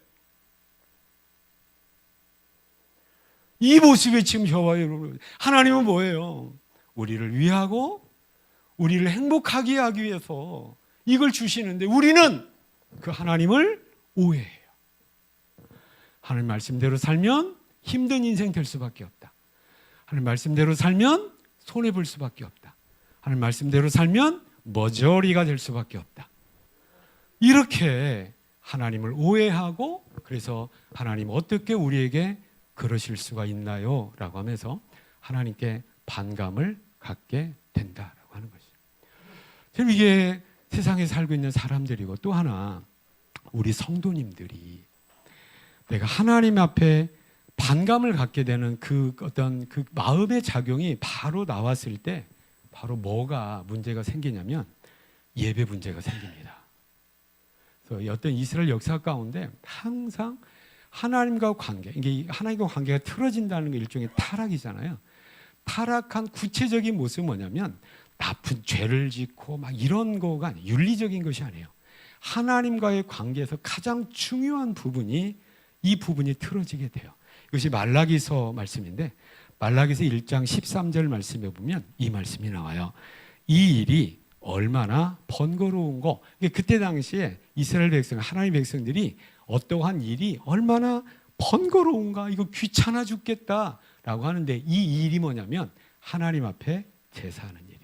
이 모습이 지금 저와 여러분 하나님은 뭐예요? 우리를 위하고 우리를 행복하게 하기 위해서 이걸 주시는데 우리는 그 하나님을 오해해요. 하나님 말씀대로 살면 힘든 인생 될 수밖에 없다. 하나님 말씀대로 살면 손해볼 수밖에 없다. 하나님 말씀대로 살면 머저리가 될 수밖에 없다. 이렇게 하나님을 오해하고 그래서 하나님 어떻게 우리에게 그러실 수가 있나요? 라고 하면서 하나님께 반감을 갖게 된다라고 하는 것이죠. 지금 이게 세상에 살고 있는 사람들이고 또 하나 우리 성도님들이 내가 하나님 앞에 반감을 갖게 되는 그 어떤 그 마음의 작용이 바로 나왔을 때 바로 뭐가 문제가 생기냐면 예배 문제가 생깁니다. 그래서 어떤 이스라엘 역사 가운데 항상 하나님과 관계, 이게 하나님과 관계가 틀어진다는 게 일종의 타락이잖아요. 타락한 구체적인 모습은 뭐냐면 나쁜 죄를 짓고 막 이런 거가 아니에요. 윤리적인 것이 아니에요. 하나님과의 관계에서 가장 중요한 부분이 이 부분이 틀어지게 돼요. 이것이 말라기서 말씀인데 말라기서 1장 13절 말씀에 보면 이 말씀이 나와요. 이 일이 얼마나 번거로운 거. 그때 당시에 이스라엘 백성, 하나님 백성들이 어떠한 일이 얼마나 번거로운가. 이거 귀찮아 죽겠다라고 하는데 이 일이 뭐냐면 하나님 앞에 제사하는 일입니다.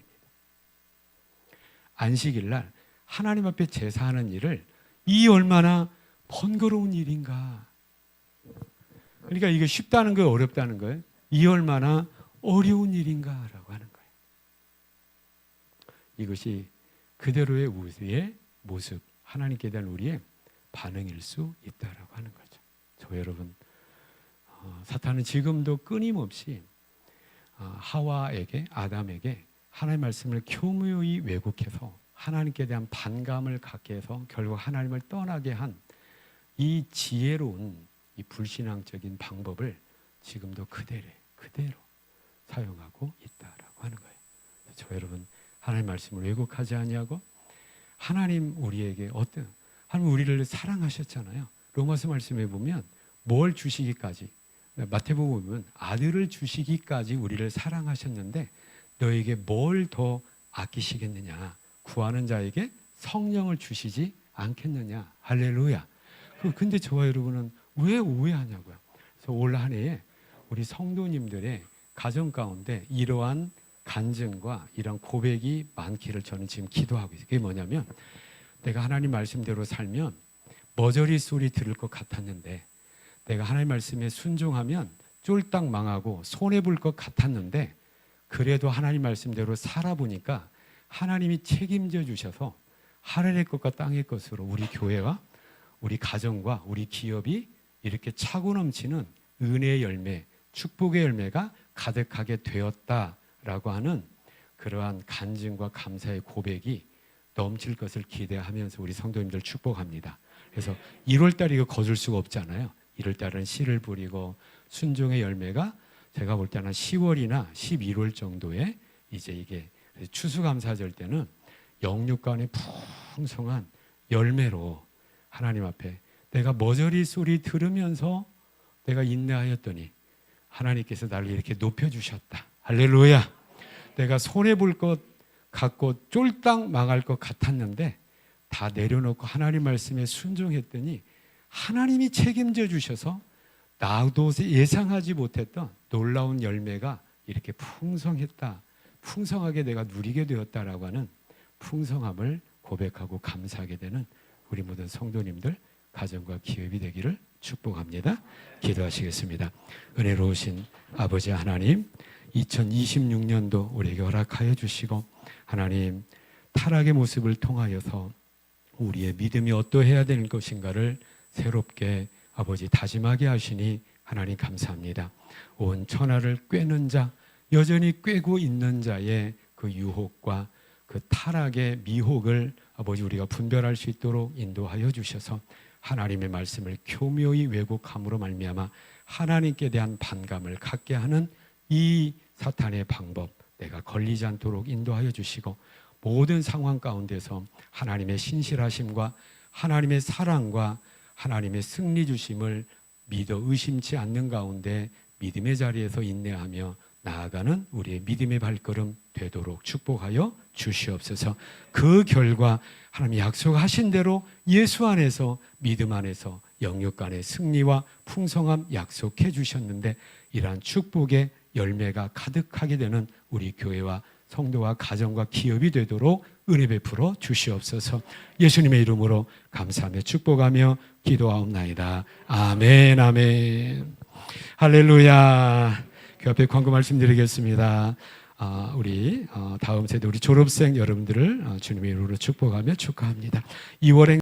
안식일 날 하나님 앞에 제사하는 일을 이 얼마나 번거로운 일인가. 그러니까 이게 쉽다는 거예요, 어렵다는 거예요? 이 얼마나 어려운 일인가라고 하는 거예요. 이것이 그대로의 우리의 모습, 하나님께 대한 우리의 반응일 수 있다라고 하는 거죠. 저 여러분, 사탄은 지금도 끊임없이 하와에게, 아담에게 하나님의 말씀을 교묘히 왜곡해서 하나님께 대한 반감을 갖게 해서 결국 하나님을 떠나게 한 이 지혜로운 이 불신앙적인 방법을 지금도 그대로 사용하고 있다라고 하는 거예요. 저 여러분, 하나님 말씀을 왜곡하지 아니하고 하나님 우리에게 하나님 우리를 사랑하셨잖아요. 로마서 말씀에 보면 뭘 주시기까지, 마태복음 보면 아들을 주시기까지 우리를 사랑하셨는데 너에게 뭘 더 아끼시겠느냐? 구하는 자에게 성령을 주시지 않겠느냐? 할렐루야. 근데 저와 여러분은 왜 오해하냐고요. 그래서 올 한 해에 우리 성도님들의 가정 가운데 이러한 간증과 이런 고백이 많기를 저는 지금 기도하고 있어요. 그게 뭐냐면 내가 하나님 말씀대로 살면 머저리 소리 들을 것 같았는데 내가 하나님 말씀에 순종하면 쫄딱 망하고 손해볼 것 같았는데 그래도 하나님 말씀대로 살아보니까 하나님이 책임져 주셔서 하늘의 것과 땅의 것으로 우리 교회와 우리 가정과 우리 기업이 이렇게 차고 넘치는 은혜의 열매, 축복의 열매가 가득하게 되었다라고 하는 그러한 간증과 감사의 고백이 넘칠 것을 기대하면서 우리 성도님들 축복합니다. 그래서 1월달 이거 거둘 수가 없잖아요. 1월달은 씨를 뿌리고 순종의 열매가 제가 볼 때는 10월이나 11월 정도에 이제 이게 추수감사절 때는 영육간의 풍성한 열매로 하나님 앞에 내가 머저리 소리 들으면서 내가 인내하였더니 하나님께서 나를 이렇게 높여주셨다. 할렐루야. 내가 손해볼 것 같고 쫄딱 망할 것 같았는데 다 내려놓고 하나님 말씀에 순종했더니 하나님이 책임져 주셔서 나도 예상하지 못했던 놀라운 열매가 이렇게 풍성했다. 풍성하게 내가 누리게 되었다라고 하는 풍성함을 고백하고 감사하게 되는 우리 모든 성도님들 가정과 기업이 되기를 축복합니다. 기도하시겠습니다. 은혜로우신 아버지 하나님, 2026년도 우리에게 허락하여 주시고 하나님 타락의 모습을 통하여서 우리의 믿음이 어떠해야 되는 것인가를 새롭게 아버지 다짐하게 하시니 하나님 감사합니다. 온 천하를 꿰는 자, 여전히 꿰고 있는 자의 그 유혹과 그 타락의 미혹을 아버지 우리가 분별할 수 있도록 인도하여 주셔서 하나님의 말씀을 교묘히 왜곡함으로 말미암아 하나님께 대한 반감을 갖게 하는 이 사탄의 방법 내가 걸리지 않도록 인도하여 주시고 모든 상황 가운데서 하나님의 신실하심과 하나님의 사랑과 하나님의 승리 주심을 믿어 의심치 않는 가운데 믿음의 자리에서 인내하며 나아가는 우리의 믿음의 발걸음 되도록 축복하여 주시옵소서. 그 결과 하나님이 약속하신 대로 예수 안에서 믿음 안에서 영육 간의 승리와 풍성함 약속해 주셨는데 이러한 축복의 열매가 가득하게 되는 우리 교회와 성도와 가정과 기업이 되도록 은혜 베풀어 주시옵소서. 예수님의 이름으로 감사하며 축복하며 기도하옵나이다. 아멘 아멘. 할렐루야. 그 앞에 광고 말씀드리겠습니다. 우리 다음 세대 우리 졸업생 여러분들을 주님의 이름으로 축복하며 축하합니다. 2월에